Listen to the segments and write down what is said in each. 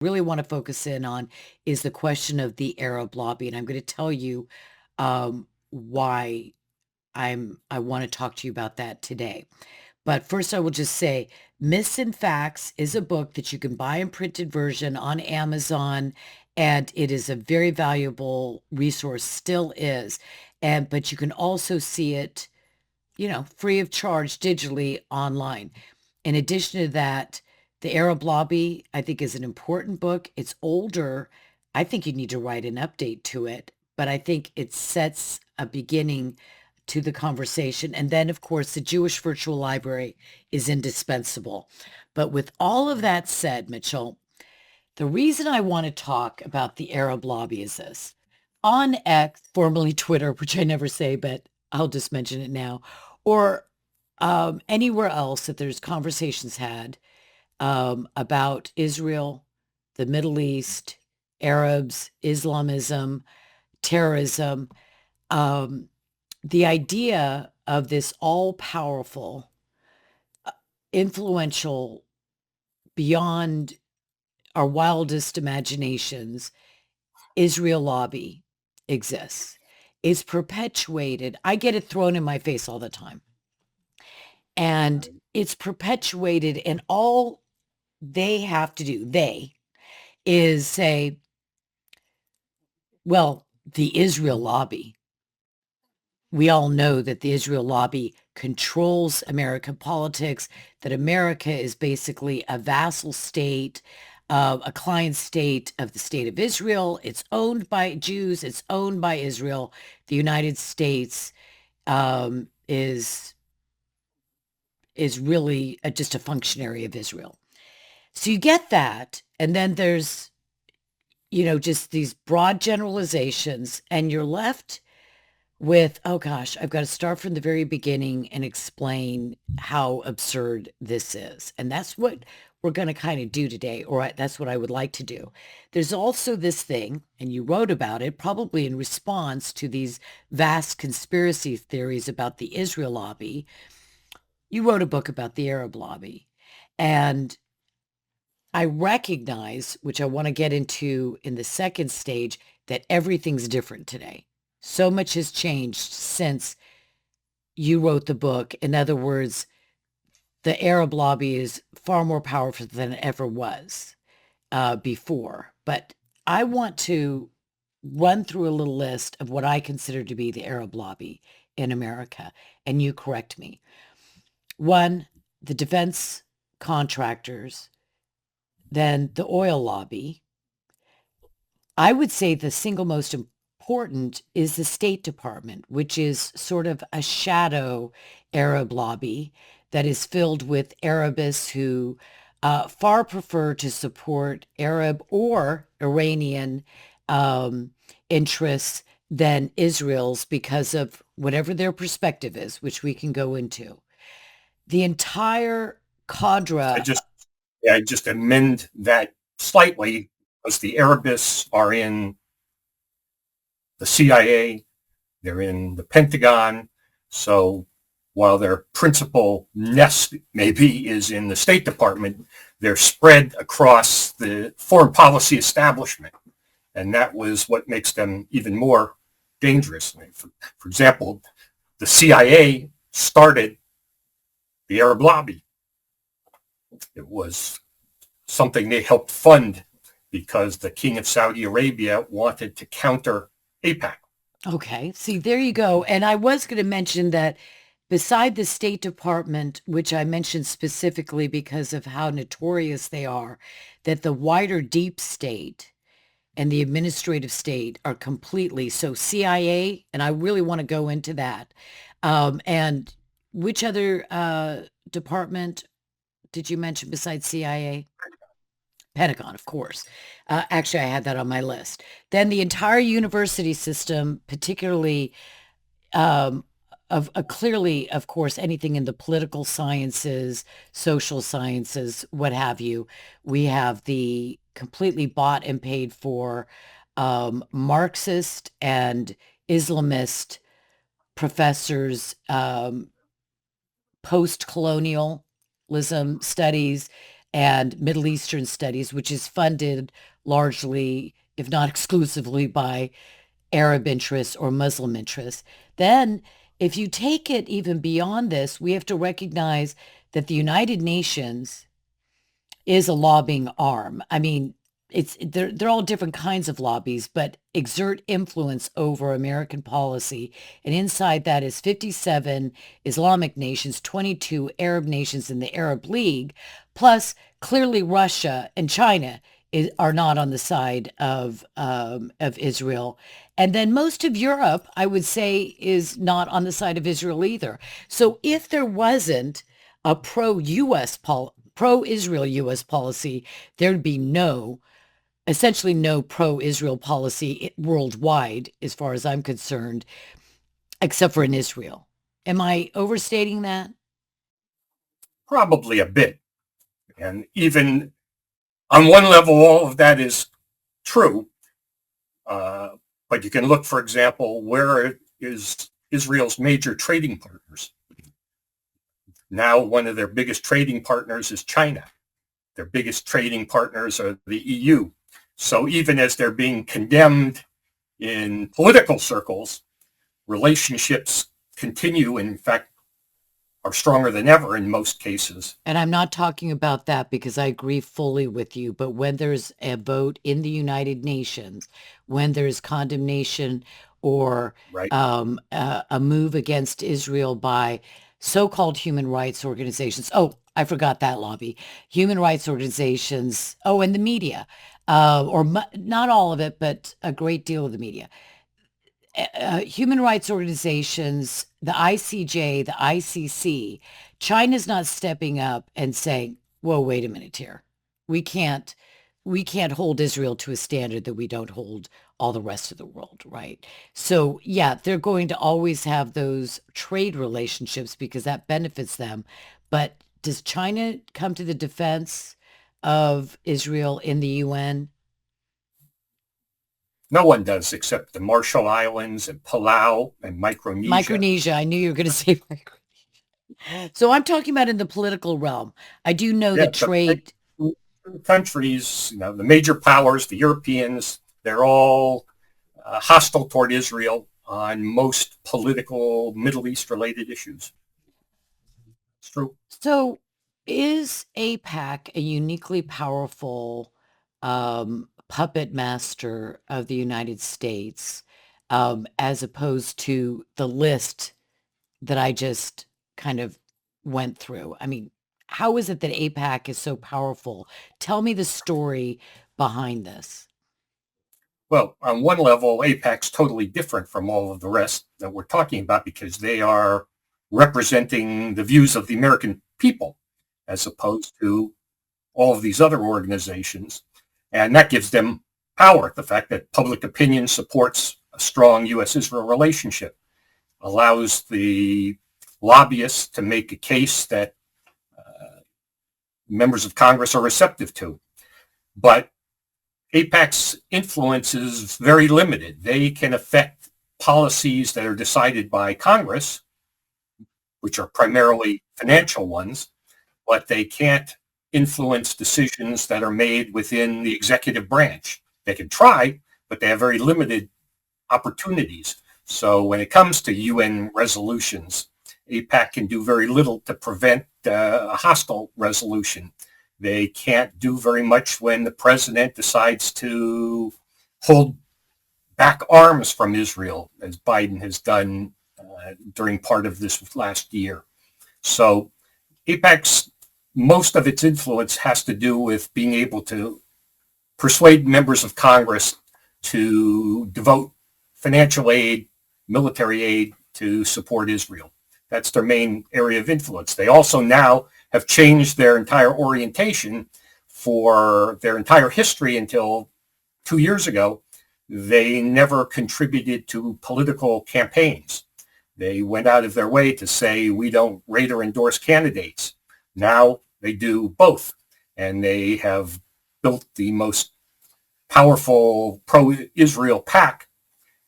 really want to focus in on is the question of the Arab lobby, and I'm going to tell you why I want to talk to you about that today. But first, I will just say, Myths and Facts is a book that you can buy in printed version on Amazon, and it is a very valuable resource, still is. But you can also see it, free of charge digitally online. In addition to that, The Arab Lobby, I think, is an important book. It's older. I think you need to write an update to it, but I think it sets a beginning to the conversation. And then, of course, the Jewish Virtual Library is indispensable. But with all of that said, Mitchell, the reason I want to talk about the Arab Lobby is this. On X, formerly Twitter, which I never say, but I'll just mention it now, or anywhere else that there's conversations had about Israel, the Middle East, Arabs, Islamism, terrorism, the idea of this all-powerful, influential, beyond our wildest imaginations, Israel lobby exists. It's perpetuated. I get it thrown in my face all the time. And it's perpetuated, and all they have to do, is say, well, the Israel lobby. We all know that the Israel lobby controls American politics, that America is basically a vassal state, a client state of the state of Israel. It's owned by Jews. It's owned by Israel. The United States is really just a functionary of Israel. So you get that, and then there's, just these broad generalizations, and you're left with, oh gosh, I've got to start from the very beginning and explain how absurd this is. And that's what we're going to kind of do today, or that's what I would like to do. There's also this thing, and you wrote about it, probably in response to these vast conspiracy theories about the Israel lobby. You wrote a book about the Arab lobby. And I recognize, which I want to get into in the second stage, that everything's different today. So much has changed since you wrote the book. In other words, the Arab lobby is far more powerful than it ever was before. But I want to run through a little list of what I consider to be the Arab lobby in America, and you correct me. One, the defense contractors, then the oil lobby. I would say the single most important is the State Department, which is sort of a shadow Arab lobby that is filled with Arabists who far prefer to support Arab or Iranian interests than Israel's because of whatever their perspective is, which we can go into. The entire cadre. I just amend that slightly, because the Arabists are in the CIA, they're in the Pentagon. So while their principal nest maybe is in the State Department, they're spread across the foreign policy establishment. And that was what makes them even more dangerous. I mean, for example, the CIA started the Arab lobby. It was something they helped fund because the King of Saudi Arabia wanted to counter AIPAC. Okay, see, there you go. And I was going to mention that beside the State Department, which I mentioned specifically because of how notorious they are, that the wider deep state and the administrative state are completely, so CIA, and I really want to go into that. And which other department did you mention besides CIA? Pentagon, of course. Actually, I had that on my list. Then the entire university system, particularly clearly, of course, anything in the political sciences, social sciences, what have you. We have the completely bought and paid for Marxist and Islamist professors, post-colonialism studies, and Middle Eastern studies, which is funded largely, if not exclusively, by Arab interests or Muslim interests. Then, if you take it even beyond this, we have to recognize that the United Nations is a lobbying arm. I mean, they're all different kinds of lobbies, but exert influence over American policy. And inside that is 57 Islamic nations, 22 Arab nations in the Arab League, plus clearly Russia and China are not on the side of Israel. And then most of Europe, I would say, is not on the side of Israel either. So if there wasn't a pro-Israel U.S. policy, there'd be essentially no pro-Israel policy worldwide, as far as I'm concerned, except for in Israel. Am I overstating that? Probably a bit. And even on one level, all of that is true. But you can look, for example, where is Israel's major trading partners? Now, one of their biggest trading partners is China. Their biggest trading partners are the EU. So even as they're being condemned in political circles, relationships continue, and in fact, are stronger than ever in most cases. And I'm not talking about that because I agree fully with you. But when there's a vote in the United Nations, when there's condemnation or Right. a move against Israel by so-called human rights organizations. Oh, I forgot that lobby. Human rights organizations. Oh, and the media, not all of it, but a great deal of the media. Human rights organizations, the ICJ, the ICC, China's not stepping up and saying, "Whoa, wait a minute here. We can't we can't hold Israel to a standard that we don't hold all the rest of the world," right? So, yeah, they're going to always have those trade relationships because that benefits them. But does China come to the defense of Israel in the UN? No one does except the Marshall Islands and Palau and Micronesia. Micronesia. I knew you were going to say Micronesia. So I'm talking about in the political realm. I do know Yeah, that the trade. countries, the major powers, the Europeans, they're all hostile toward Israel on most political Middle East related issues. It's true. So is APAC a uniquely powerful puppet master of the United States, as opposed to the list that I just kind of went through? I mean, how is it that APAC is so powerful? Tell me the story behind this. Well, on one level, APAC's totally different from all of the rest that we're talking about because they are representing the views of the American people as opposed to all of these other organizations. And that gives them power. The fact that public opinion supports a strong U.S.-Israel relationship allows the lobbyists to make a case that members of Congress are receptive to. But APAC's influence is very limited. They can affect policies that are decided by Congress, which are primarily financial ones, but they can't influence decisions that are made within the executive branch. They can try, but they have very limited opportunities. So when it comes to UN resolutions, APAC can do very little to prevent a hostile resolution. They can't do very much when the president decides to hold back arms from Israel, as Biden has done during part of this last year. So APAC's most of its influence has to do with being able to persuade members of Congress to devote financial aid, military aid to support Israel. That's their main area of influence. They also now have changed their entire orientation for their entire history until 2 years ago. They never contributed to political campaigns. They went out of their way to say, we don't rate or endorse candidates. Now they do both. And they have built the most powerful pro-Israel PAC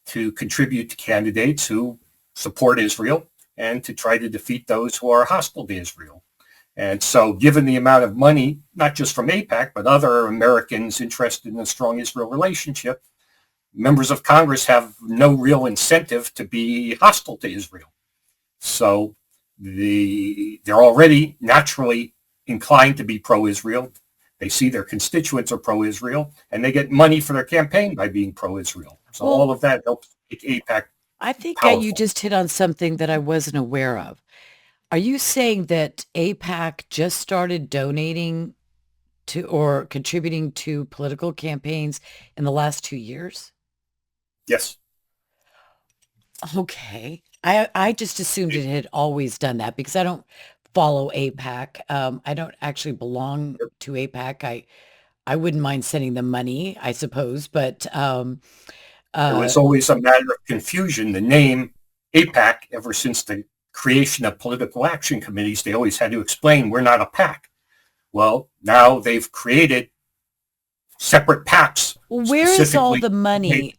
to contribute to candidates who support Israel and to try to defeat those who are hostile to Israel. And so given the amount of money, not just from AIPAC, but other Americans interested in a strong Israel relationship, members of Congress have no real incentive to be hostile to Israel. So they're already naturally inclined to be pro-Israel. They see their constituents are pro-Israel, and they get money for their campaign by being pro-Israel. So Well, all of that helps make AIPAC I think that you powerful. just hit on something that I wasn't aware of. Are you saying that AIPAC just started donating to or contributing to political campaigns in the last 2 years? Yes. Okay. I just assumed it had always done that because I don't follow AIPAC. I don't actually belong to AIPAC. I wouldn't mind sending them money, I suppose, but It uh, was always a matter of confusion. The name AIPAC, ever since the creation of political action committees, they always had to explain we're not a PAC. Well, now they've created separate PACs where is all specifically. the money?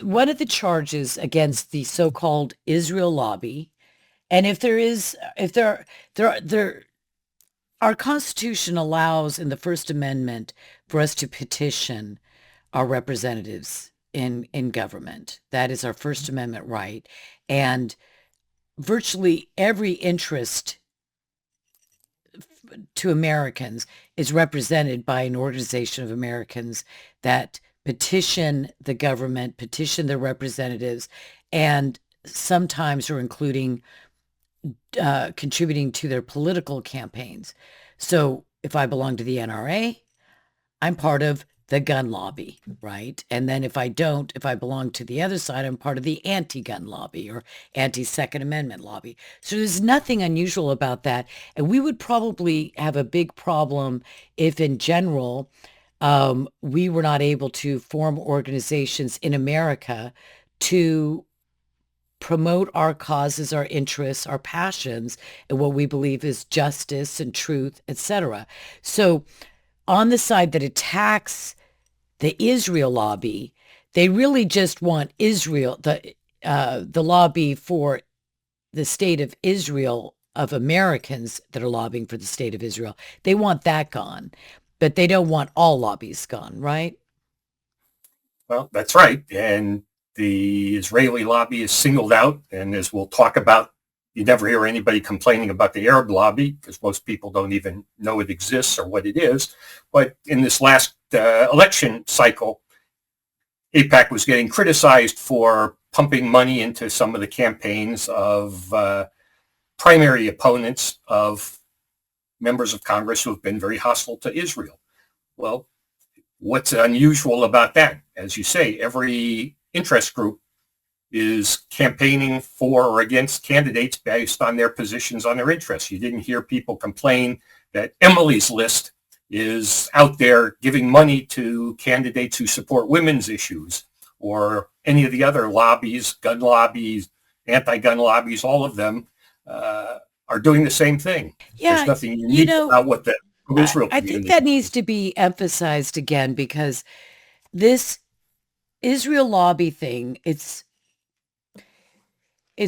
One of the charges against the so-called Israel lobby, and if there, our Constitution allows in the First Amendment for us to petition our representatives in government. That is our First Amendment right. And virtually every interest to Americans is represented by an organization of Americans that petition the government, petition their representatives, and sometimes are including contributing to their political campaigns. So if I belong to the NRA, I'm part of the gun lobby, right? And then if I belong to the other side, I'm part of the anti-gun lobby or anti-Second Amendment lobby. So there's nothing unusual about that. And we would probably have a big problem if in general, we were not able to form organizations in America to promote our causes, our interests, our passions, and what we believe is justice and truth, etc. So on the side that attacks the Israel lobby, they really just want Israel, the lobby for the state of Israel of Americans that are lobbying for the state of Israel. They want that gone, but they don't want all lobbies gone, right? Well, that's right. And the Israeli lobby is singled out. And as we'll talk about, you never hear anybody complaining about the Arab lobby because most people don't even know it exists or what it is. But in this last election cycle, AIPAC was getting criticized for pumping money into some of the campaigns of primary opponents of members of Congress who have been very hostile to Israel. Well, what's unusual about that? As you say, every interest group is campaigning for or against candidates based on their positions on their interests. You didn't hear people complain that Emily's List is out there giving money to candidates who support women's issues or any of the other lobbies, gun lobbies, anti-gun lobbies, all of them are doing the same thing. There's Yeah, nothing you unique know, about what the Israel I think that community needs is. to be emphasized again because this Israel lobby thing, it's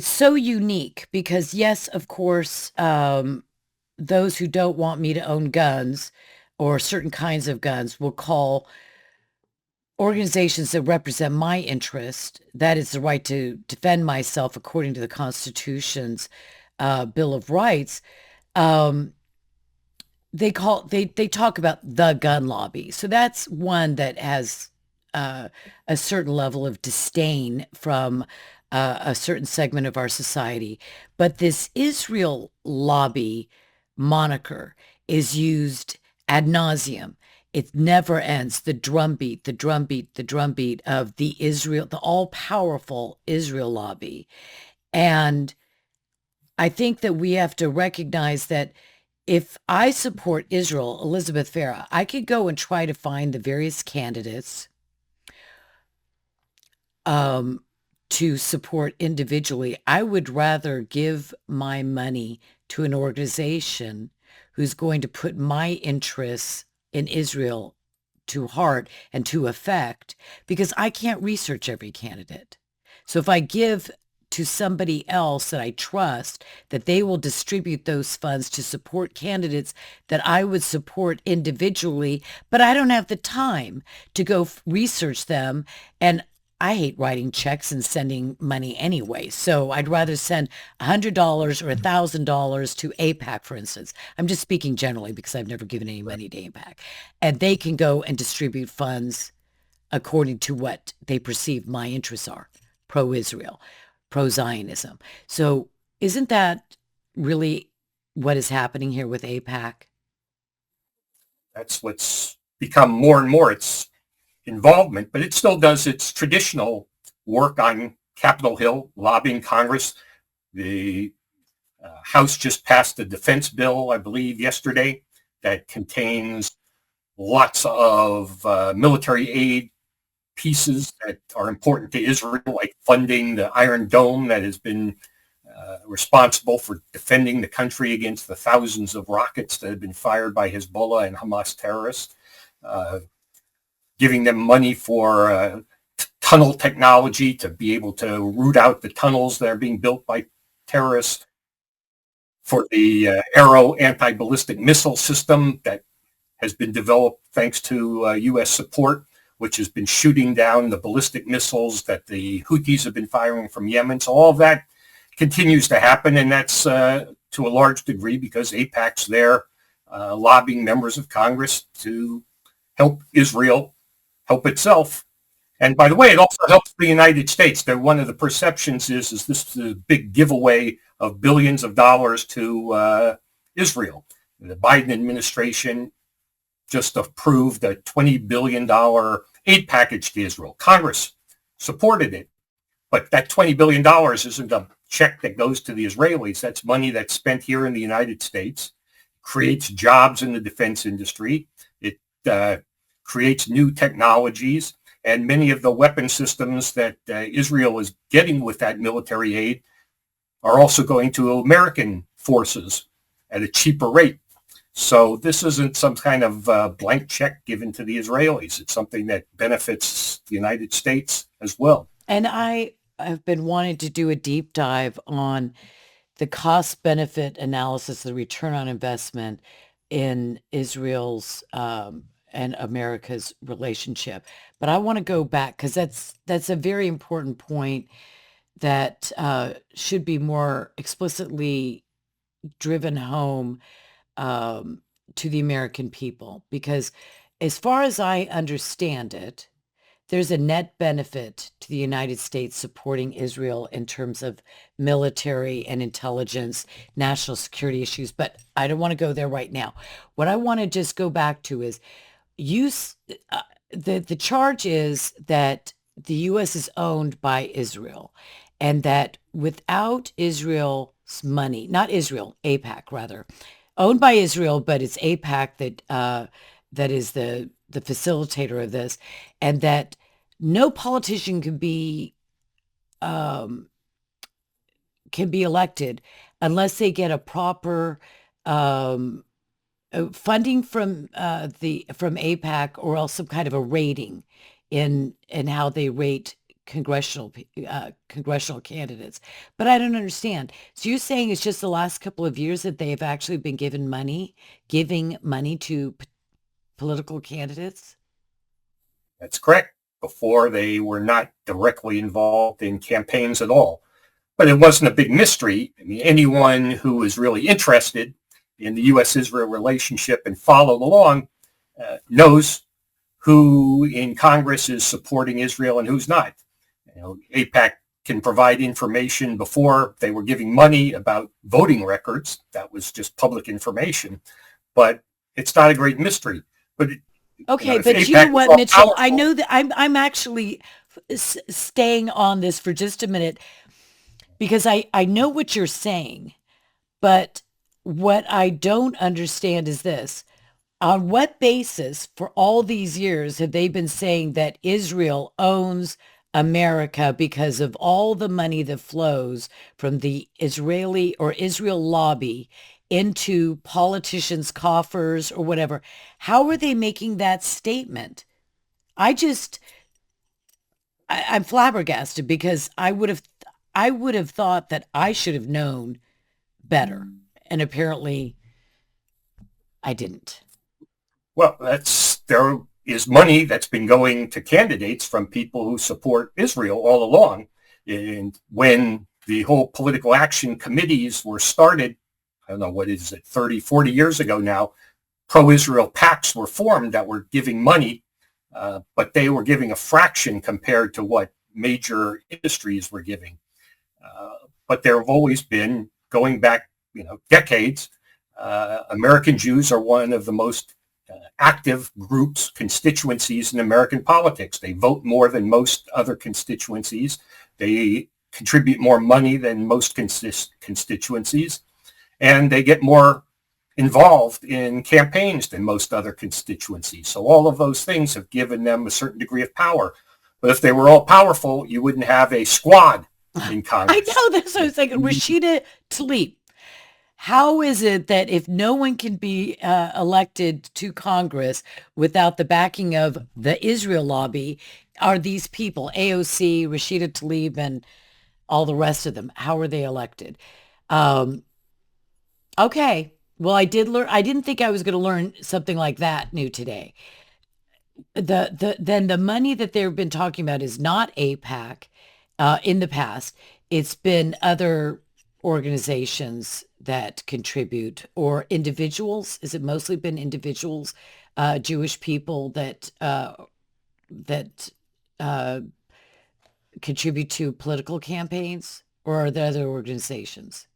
so unique because yes, of course, those who don't want me to own guns or certain kinds of guns will call organizations that represent my interest. That is the right to defend myself according to the Constitution's Bill of Rights. Um, they talk about the gun lobby. So that's one that has a certain level of disdain from a certain segment of our society. But this Israel lobby moniker is used ad nauseum. It never ends. The drumbeat, the drumbeat, the drumbeat of the all-powerful Israel lobby. And I think that we have to recognize that if I support Israel, Elizabeth Farah, I could go and try to find the various candidates um, to support individually. I would rather give my money to an organization who's going to put my interests in Israel to heart and to effect because I can't research every candidate. So if I give to somebody else that I trust, that they will distribute those funds to support candidates that I would support individually, but I don't have the time to go research them. And I hate writing checks and sending money anyway. So I'd rather send $100 or $1,000 to AIPAC, for instance. I'm just speaking generally because I've never given any money to AIPAC. And they can go and distribute funds according to what they perceive my interests are, pro-Israel, pro-Zionism. So isn't that really what is happening here with AIPAC? That's what's become more and more its involvement, but it still does its traditional work on Capitol Hill, lobbying Congress. The House just passed a defense bill, I believe, yesterday that contains lots of military aid pieces that are important to Israel, like funding the Iron Dome that has been responsible for defending the country against the thousands of rockets that have been fired by Hezbollah and Hamas terrorists, giving them money for tunnel technology to be able to root out the tunnels that are being built by terrorists, for the Arrow anti-ballistic missile system that has been developed thanks to U.S. support, which has been shooting down the ballistic missiles that the Houthis have been firing from Yemen. So all of that continues to happen, and that's to a large degree because AIPAC's there lobbying members of Congress to help Israel help itself. And by the way, it also helps the United States. One of the perceptions is this is a big giveaway of billions of dollars to Israel. The Biden administration just approved a $20 billion aid package to Israel. Congress supported it, but that $20 billion isn't a check that goes to the Israelis. That's money that's spent here in the United States, creates jobs in the defense industry. It creates new technologies, and many of the weapon systems that Israel is getting with that military aid are also going to American forces at a cheaper rate. So this isn't some kind of blank check given to the Israelis. It's something that benefits the United States as well. And I have been wanting to do a deep dive on the cost-benefit analysis, the return on investment in Israel's and America's relationship. But I want to go back because that's a very important point that should be more explicitly driven home to the American people. Because as far as I understand it, there's a net benefit to the United States supporting Israel in terms of military and intelligence, national security issues. But I don't want to go there right now. What I want to just go back to is the charge is that the U.S. is owned by Israel, and that without Israel's money, not Israel, AIPAC rather, owned by Israel, but it's AIPAC that is the facilitator of this, and that no politician can be elected unless they get a proper funding from AIPAC, or else some kind of a rating in how they rate congressional candidates. But I don't understand. So you're saying it's just the last couple of years that they have actually been giving money to political candidates? That's correct. Before, they were not directly involved in campaigns at all. But it wasn't a big mystery. I mean, anyone who was really interested in the U.S.-Israel relationship and followed along knows who in Congress is supporting Israel and who's not. You know, AIPAC can provide information. Before, they were giving money about voting records. That was just public information. But it's not a great mystery. But okay, but you know what, Mitchell? I know that I'm actually staying on this for just a minute because I know what you're saying, but what I don't understand is this. On what basis for all these years have they been saying that Israel owns America because of all the money that flows from the Israeli or Israel lobby into politicians' coffers or whatever? How are they making that statement? I'm flabbergasted because I I would have thought that I should have known better. And apparently I didn't. Well, there is money that's been going to candidates from people who support Israel all along. And when the whole political action committees were started, I don't know, what is it, 30, 40 years ago now, pro-Israel PACs were formed that were giving money, but they were giving a fraction compared to what major industries were giving. But there have always been, going back, decades, American Jews are one of the most active groups, constituencies in American politics. They vote more than most other constituencies. They contribute more money than most constituencies, and they get more involved in campaigns than most other constituencies. So all of those things have given them a certain degree of power. But if they were all powerful, you wouldn't have a squad in Congress. I know, that's what I was thinking. Rashida Tlaib. How is it that if no one can be elected to Congress without the backing of the Israel lobby, are these people, AOC, Rashida Tlaib, and all the rest of them, how are they elected? Okay. Well, I did learn. I didn't think I was going to learn something like that new today. Then the money that they've been talking about is not AIPAC in the past. It's been other organizations that contribute, or individuals. Is it mostly been individuals, Jewish people that contribute to political campaigns, or are there other organizations?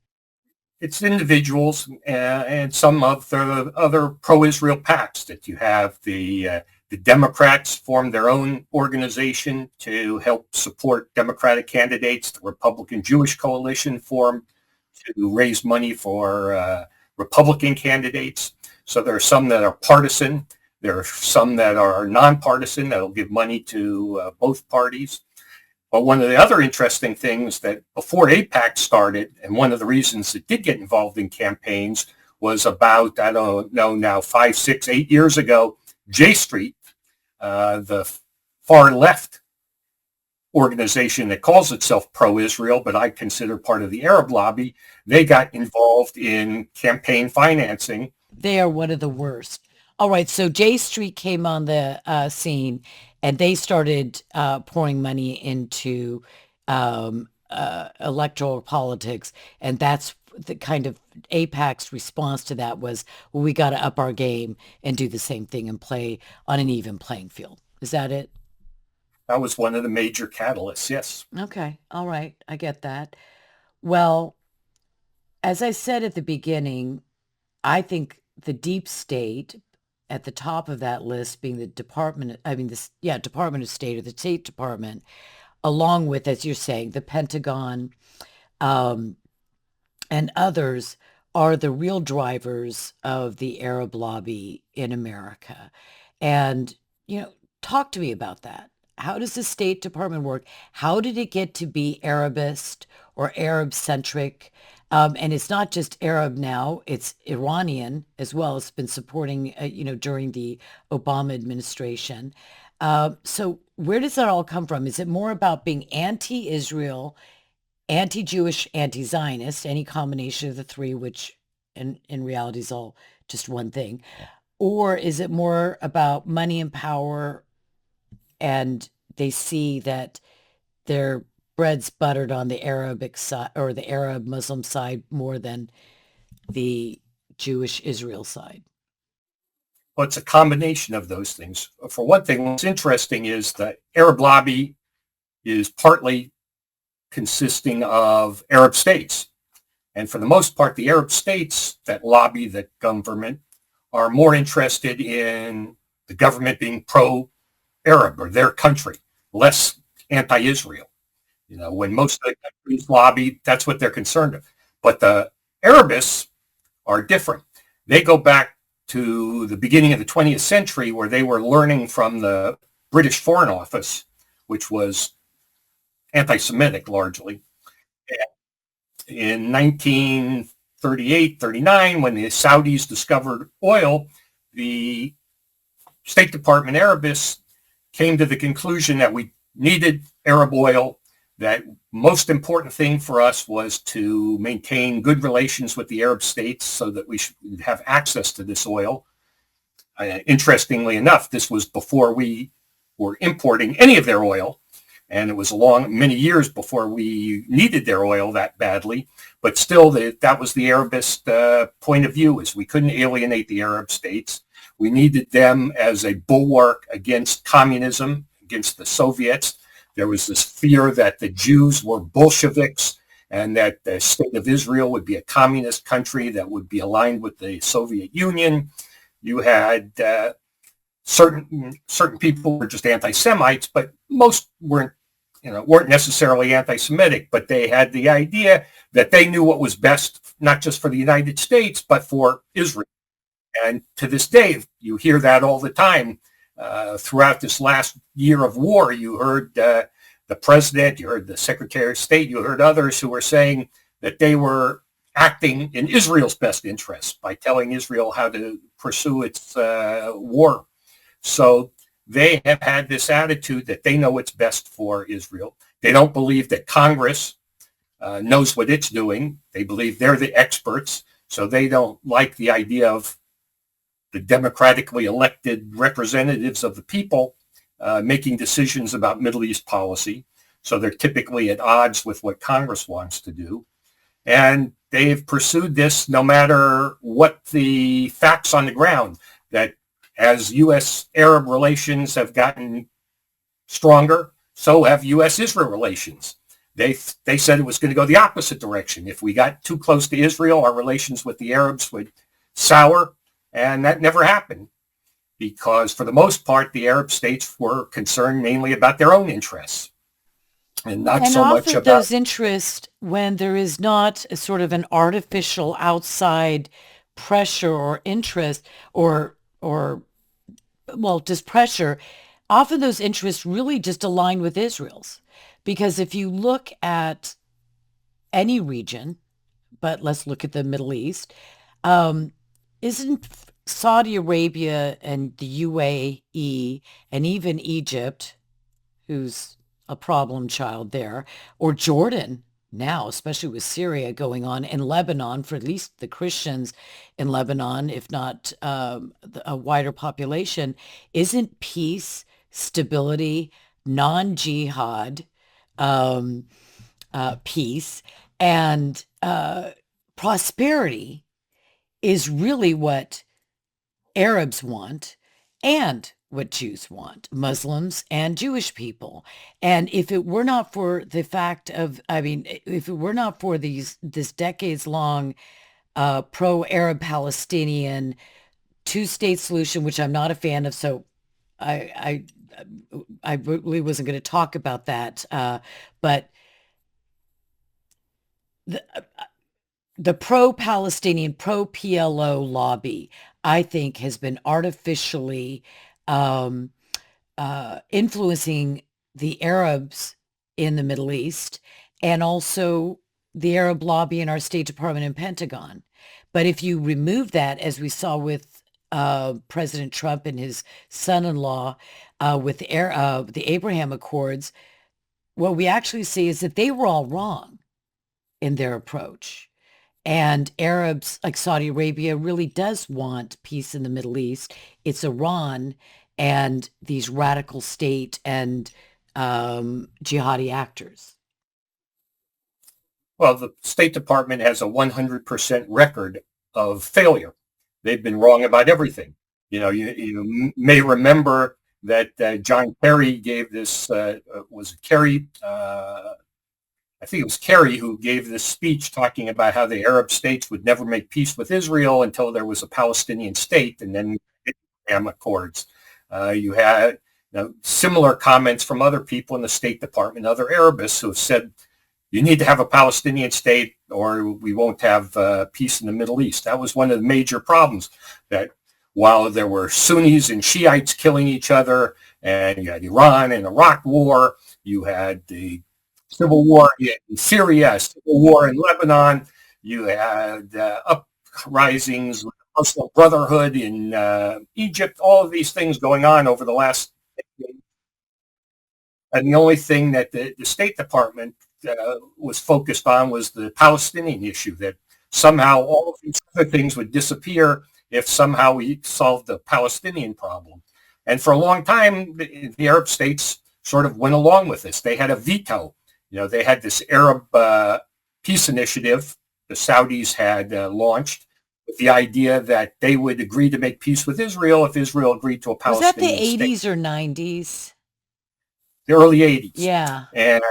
It's individuals and some of the other pro-Israel PACs that you have. The Democrats formed their own organization to help support Democratic candidates. The Republican Jewish Coalition formed to raise money for Republican candidates. So there are some that are partisan. There are some that are nonpartisan that will give money to both parties. But one of the other interesting things that before AIPAC started, and one of the reasons it did get involved in campaigns, was about, I don't know now, 5, 6, 8 years ago, J Street, the far left organization that calls itself pro-Israel, but I consider part of the Arab lobby, they got involved in campaign financing. They are one of the worst. All right, so J Street came on the scene, and they started pouring money into electoral politics, and that's the kind of AIPAC's response to that was, well, we got to up our game and do the same thing and play on an even playing field. Is that it? That was one of the major catalysts, yes. Okay, all right, I get that. Well, as I said at the beginning, I think the deep state at the top of that list being the Department, I mean, Department of State, or the State Department, along with, as you're saying, the Pentagon, and others, are the real drivers of the Arab lobby in America. And, talk to me about that. How does the State Department work? How did it get to be Arabist or Arab-centric? And it's not just Arab now, it's Iranian as well. It's been supporting, during the Obama administration. So where does that all come from? Is it more about being anti-Israel, anti-Jewish, anti-Zionist, any combination of the three, which in reality is all just one thing? Or is it more about money and power, and they see that their bread's buttered on the Arabic side, or the Arab Muslim side, more than the Jewish Israel side? Well, it's a combination of those things. For one thing, what's interesting is the Arab lobby is partly consisting of Arab states. And for the most part, the Arab states that lobby the government are more interested in the government being pro-Arab or their country, less anti-Israel. When most of the countries lobby, that's what they're concerned with. But the Arabists are different. They go back to the beginning of the 20th century, where they were learning from the British Foreign Office, which was anti-Semitic largely. In 1938, 39, when the Saudis discovered oil, the State Department Arabists came to the conclusion that we needed Arab oil, that most important thing for us was to maintain good relations with the Arab states so that we should have access to this oil. Interestingly enough, this was before we were importing any of their oil, and it was many years before we needed their oil that badly. But still, that was the Arabist point of view, is we couldn't alienate the Arab states. We needed them as a bulwark against communism, against the Soviets. There was this fear that the Jews were Bolsheviks and that the state of Israel would be a communist country that would be aligned with the Soviet Union. You had certain people were just anti-Semites, but most weren't necessarily anti-Semitic, but they had the idea that they knew what was best, not just for the United States, but for Israel. And to this day, you hear that all the time. Throughout this last year of war, you heard the president, you heard the Secretary of State, you heard others who were saying that they were acting in Israel's best interest by telling Israel how to pursue its war. So they have had this attitude that they know what's best for Israel. They don't believe that Congress knows what it's doing. They believe they're the experts. So they don't like the idea of the democratically elected representatives of the people making decisions about Middle East policy. So they're typically at odds with what Congress wants to do. And they've pursued this no matter what the facts on the ground, that as U.S.-Arab relations have gotten stronger, so have U.S.-Israel relations. They said it was going to go the opposite direction. If we got too close to Israel, our relations with the Arabs would sour. And that never happened because, for the most part, the Arab states were concerned mainly about their own interests and not so much about those interests, when there is not a sort of an artificial outside pressure or interest or just pressure, often those interests really just align with Israel's. Because if you look at any region, but let's look at the Middle East, isn't Saudi Arabia and the UAE and even Egypt, who's a problem child there, or Jordan now, especially with Syria going on, and Lebanon, for at least the Christians in Lebanon, if not a wider population, isn't peace, stability, non-jihad, peace, and prosperity is really what Arabs want and what Jews want, Muslims and Jewish people. And if it were not for the fact of, if it were not for this decades-long pro-Arab Palestinian two-state solution, which I'm not a fan of, so I really wasn't going to talk about that, but the pro-Palestinian, pro-PLO lobby, I think, has been artificially influencing the Arabs in the Middle East and also the Arab lobby in our State Department and Pentagon. But if you remove that, as we saw with President Trump and his son-in-law with the Abraham Accords, what we actually see is that they were all wrong in their approach. And Arabs like Saudi Arabia really does want peace in the Middle East. It's Iran and these radical state and jihadi actors. Well, the State Department has a 100% record of failure. They've been wrong about everything. You may remember that John Kerry gave this, was Kerry, I think it was Kerry who gave this speech talking about how the Arab states would never make peace with Israel until there was a Palestinian state, and then Abraham Accords. You had similar comments from other people in the State Department, other Arabists who have said, you need to have a Palestinian state or we won't have peace in the Middle East. That was one of the major problems, that while there were Sunnis and Shiites killing each other, and you had Iran and Iraq war, you had the civil war in Syria, civil war in Lebanon, you had uprisings with the Muslim Brotherhood in Egypt, all of these things going on over the last decade. And the only thing that the State Department was focused on was the Palestinian issue, that somehow all of these other things would disappear if somehow we solved the Palestinian problem. And for a long time, the Arab states sort of went along with this. They had a veto. They had this Arab peace initiative the Saudis had launched with the idea that they would agree to make peace with Israel if Israel agreed to a Was that the Palestinian state. 80s or 90s? The early 80s. Yeah. And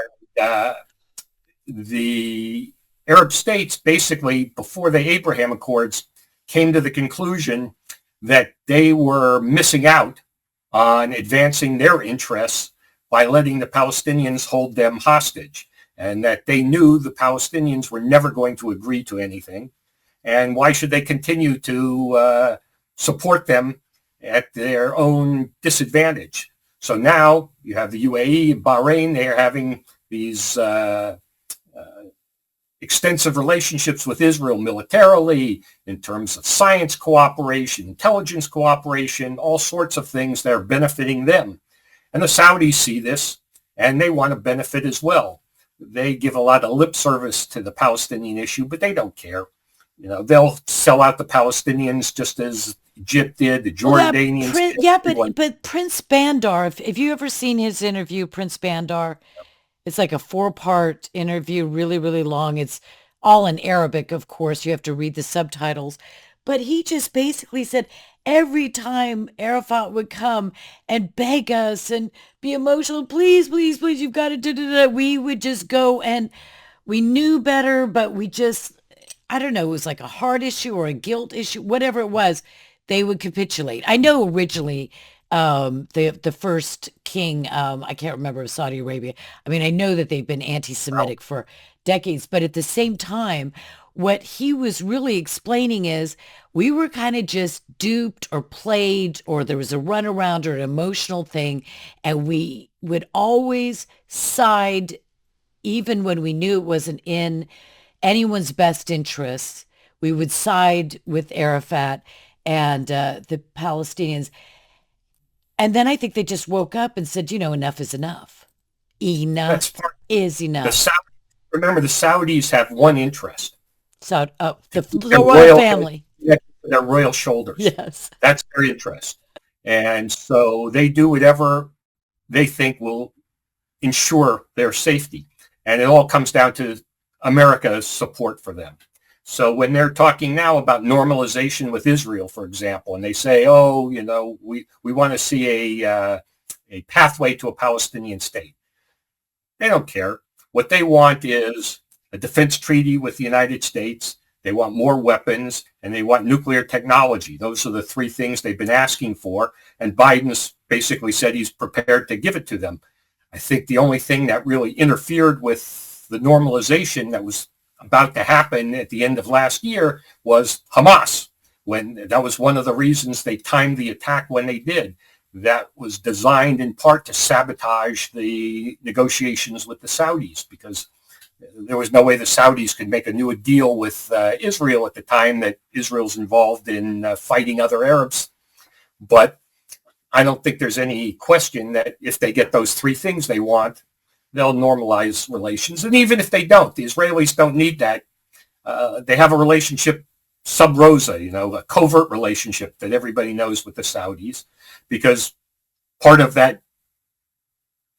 the Arab states, basically, before the Abraham Accords, came to the conclusion that they were missing out on advancing their interests by letting the Palestinians hold them hostage, and that they knew the Palestinians were never going to agree to anything. And why should they continue to support them at their own disadvantage? So now you have the UAE and Bahrain. They are having these extensive relationships with Israel militarily, in terms of science cooperation, intelligence cooperation, all sorts of things that are benefiting them. And the Saudis see this, and they want to benefit as well. They give a lot of lip service to the Palestinian issue, but they don't care. They'll sell out the Palestinians just as Egypt did, the Jordanians. But Prince Bandar, if you ever seen his interview, Prince Bandar, it's like a 4-part interview, really, really long. It's all in Arabic, of course. You have to read the subtitles. But he just basically said every time Arafat would come and beg us and be emotional, please, please, please, you've got to do, we would just go, and we knew better, but we just, I don't know, it was like a heart issue or a guilt issue, whatever it was, they would capitulate. I know originally the first king, I can't remember, of Saudi Arabia. I mean, I know that they've been anti-Semitic for decades, but at the same time, what he was really explaining is we were kind of just duped or played, or there was a runaround or an emotional thing, and we would always side, even when we knew it wasn't in anyone's best interests. We would side with Arafat and the Palestinians. And then I think they just woke up and said, enough is enough. Enough is enough. Remember, the Saudis have one interest. So the royal family. Their royal shoulders. Yes. That's their interest. And so they do whatever they think will ensure their safety. And it all comes down to America's support for them. So when they're talking now about normalization with Israel, for example, and they say, we want to see a pathway to a Palestinian state, they don't care. What they want is a defense treaty with the United States. They want more weapons, and they want nuclear technology. Those are the 3 things they've been asking for, and Biden's basically said he's prepared to give it to them. I think the only thing that really interfered with the normalization that was about to happen at the end of last year was Hamas. When that was one of the reasons they timed the attack when they did. That was designed in part to sabotage the negotiations with the Saudis, because there was no way the Saudis could make a new deal with Israel at the time that Israel's involved in fighting other Arabs. But I don't think there's any question that if they get those 3 things they want, they'll normalize relations. And even if they don't, the Israelis don't need that. They have a relationship sub rosa, a covert relationship that everybody knows with the Saudis, because part of that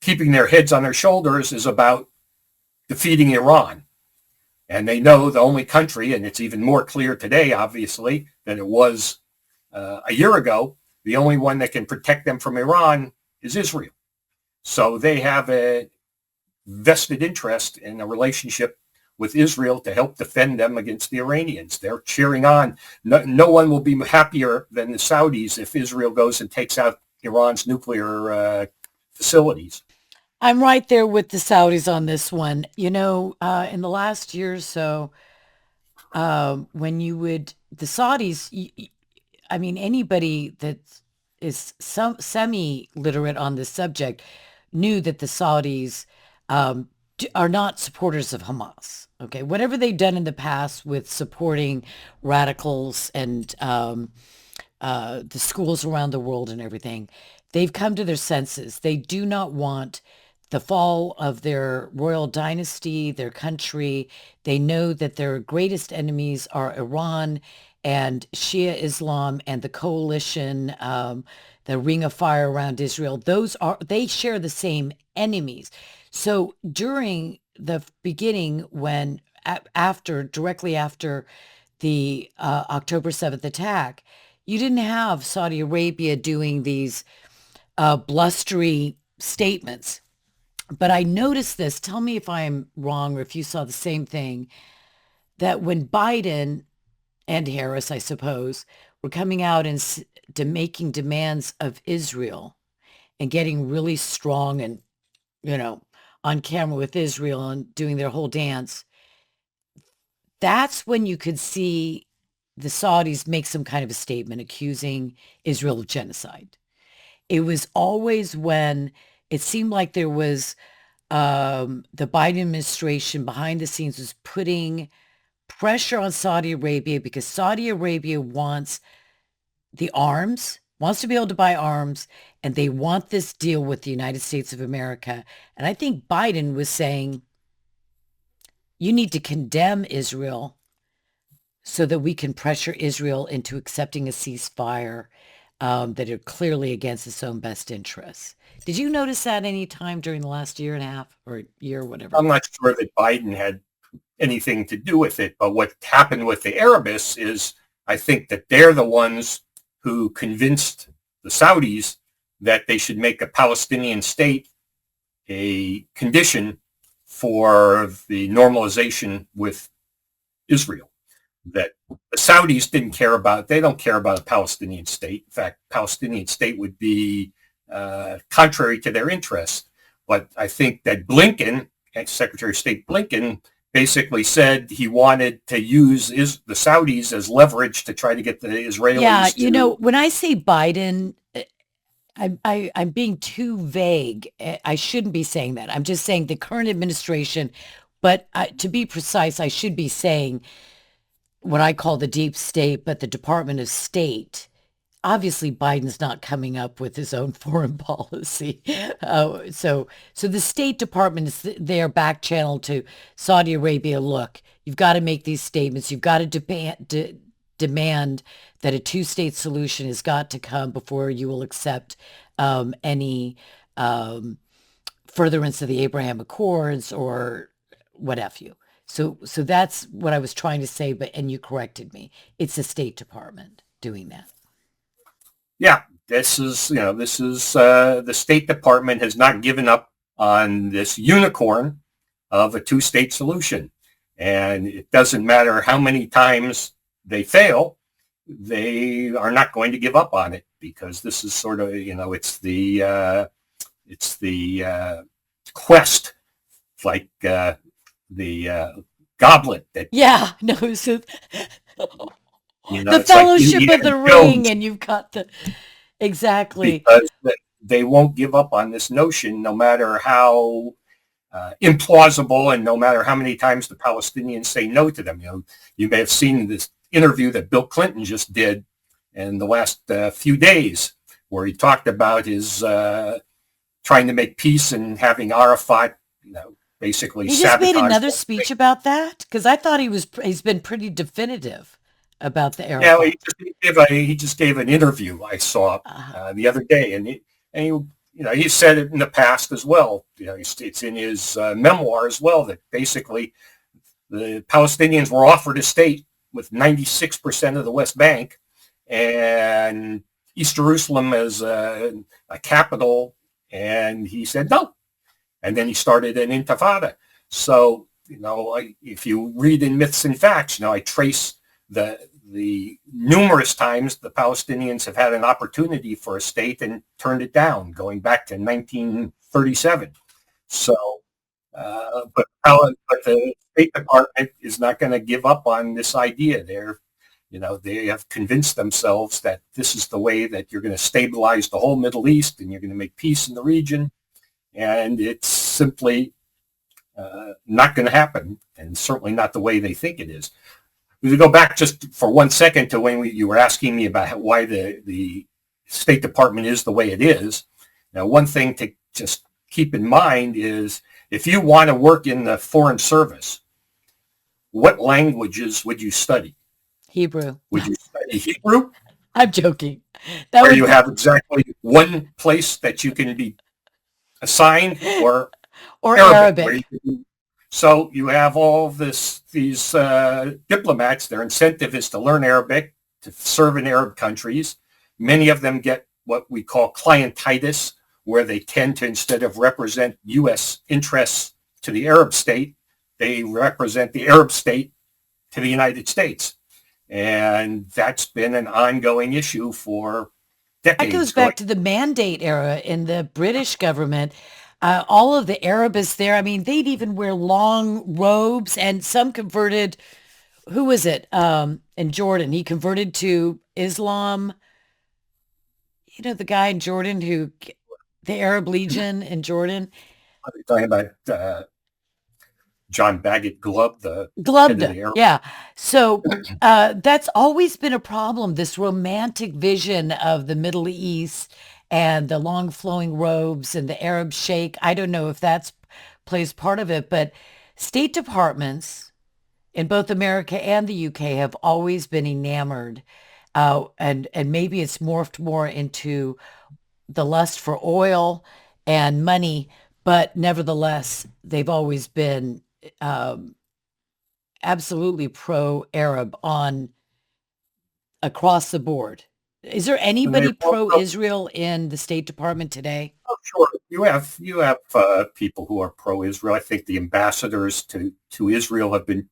keeping their heads on their shoulders is about defeating Iran. And they know the only country, and it's even more clear today, obviously, than it was a year ago, the only one that can protect them from Iran is Israel. So they have a vested interest in a relationship with Israel to help defend them against the Iranians. They're cheering on. No one will be happier than the Saudis if Israel goes and takes out Iran's nuclear facilities. I'm right there with the Saudis on this one. In the last year or so, when the Saudis, anybody that is semi-literate on this subject knew that the Saudis are not supporters of Hamas. Okay, whatever they've done in the past with supporting radicals and the schools around the world and everything, they've come to their senses. They do not want the fall of their royal dynasty, their country. They know that their greatest enemies are Iran and Shia Islam and the coalition, the Ring of Fire around Israel. They share the same enemies. So during the beginning, when directly after the October 7th attack, you didn't have Saudi Arabia doing these blustery statements. But I noticed this. Tell me if I'm wrong or if you saw the same thing, that when Biden and Harris, I suppose, were coming out and making demands of Israel and getting really strong and, you know, on camera with Israel and doing their whole dance, that's when you could see the Saudis make some kind of a statement accusing Israel of genocide. It was always when it seemed like there was the Biden administration behind the scenes was putting pressure on Saudi Arabia because Saudi Arabia wants the arms, wants to be able to buy arms, and they want this deal with the United States of America. And I think Biden was saying, you need to condemn Israel so that we can pressure Israel into accepting a ceasefire that are clearly against its own best interests. Did you notice that any time during the last year and a half or year, whatever? I'm not sure that Biden had anything to do with it, but what happened with the Arabists is I think that they're the ones who convinced the Saudis that they should make a Palestinian state a condition for the normalization with Israel. That the Saudis they don't care about a Palestinian state. In fact, Palestinian state would be contrary to their interests. But I think that Secretary of State Blinken, basically said he wanted to use the Saudis as leverage to try to get the Israelis. Yeah, when I say Biden, I'm being too vague. I shouldn't be saying that. I'm just saying the current administration. But to be precise, I should be saying what I call the deep state, but the Department of State. Obviously, Biden's not coming up with his own foreign policy. So the State Department is their back channel to Saudi Arabia. Look, you've got to make these statements. You've got to demand that a two-state solution has got to come before you will accept any furtherance of the Abraham Accords or what have you. So that's what I was trying to say, and you corrected me. It's the State Department doing that. Yeah, this is the State Department has not given up on this unicorn of a two-state solution. And it doesn't matter how many times they fail, they are not going to give up on it because this is sort of, it's the quest, like the goblet that. Yeah, no, so the Fellowship of the Ring, and you've got exactly. Because they won't give up on this notion, no matter how implausible and no matter how many times the Palestinians say no to them. You may have seen this interview that Bill Clinton just did in the last few days, where he talked about his trying to make peace and having Arafat, basically. He just made another speech about that, because I thought he's been pretty definitive about the Arafat. Yeah, he just gave an interview I saw the other day, and he said it in the past as well. It's in his memoir as well that basically the Palestinians were offered a state with 96% of the West Bank and East Jerusalem as a capital, and he said no. And then he started an intifada. So, if you read in Myths and Facts, I trace the numerous times the Palestinians have had an opportunity for a state and turned it down, going back to 1937. So, but the State Department is not going to give up on this idea. They have convinced themselves that this is the way that you're going to stabilize the whole Middle East and you're going to make peace in the region. And it's simply not going to happen, and certainly not the way they think it is. We go back just for 1 second to when you were asking me about why the State Department is the way it is. Now, one thing to just keep in mind is if you want to work in the foreign service, what languages would you study? Hebrew. Would you study Hebrew, I'm joking. That where would you be have exactly one place that you can be assigned, or or Arabic, where you Arabic. can, so you have all these diplomats. Their incentive is to learn Arabic, to serve in Arab countries. Many of them get what we call clientitis, where they tend to, instead of represent U.S. interests to the Arab state, they represent the Arab state to the United States. And that's been an ongoing issue for That decades goes going. back to the mandate era in the British government. All of the Arabists there, I mean, they'd even wear long robes, and some converted. Who was it? In Jordan, he converted to Islam. You know, the guy in Jordan the Arab Legion in Jordan. I'm talking about John Bagot Glubb, the head of Gloved. the Arab. Yeah. So that's always been a problem, this romantic vision of the Middle East and the long flowing robes and the Arab sheikh. I don't know if that's plays part of it, but state departments in both America and the UK have always been enamored. And maybe it's morphed more into the lust for oil and money, but nevertheless, they've always been um, absolutely pro-Arab on across the board. Is there And they've anybody also, pro-Israel in the State Department today? oh, sure, you have people who are pro-Israel. I think the ambassadors to Israel have been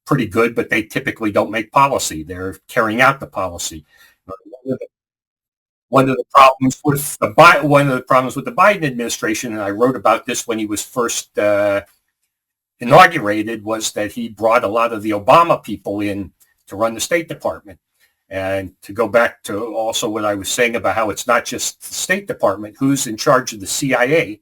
pretty good, but they typically don't make policy. They're carrying out the policy. One of the problems with the Biden administration, and I wrote about this when he was first inaugurated, was that he brought a lot of the Obama people in to run the State Department. And to go back to also what I was saying about how it's not just the State Department, who's in charge of the CIA,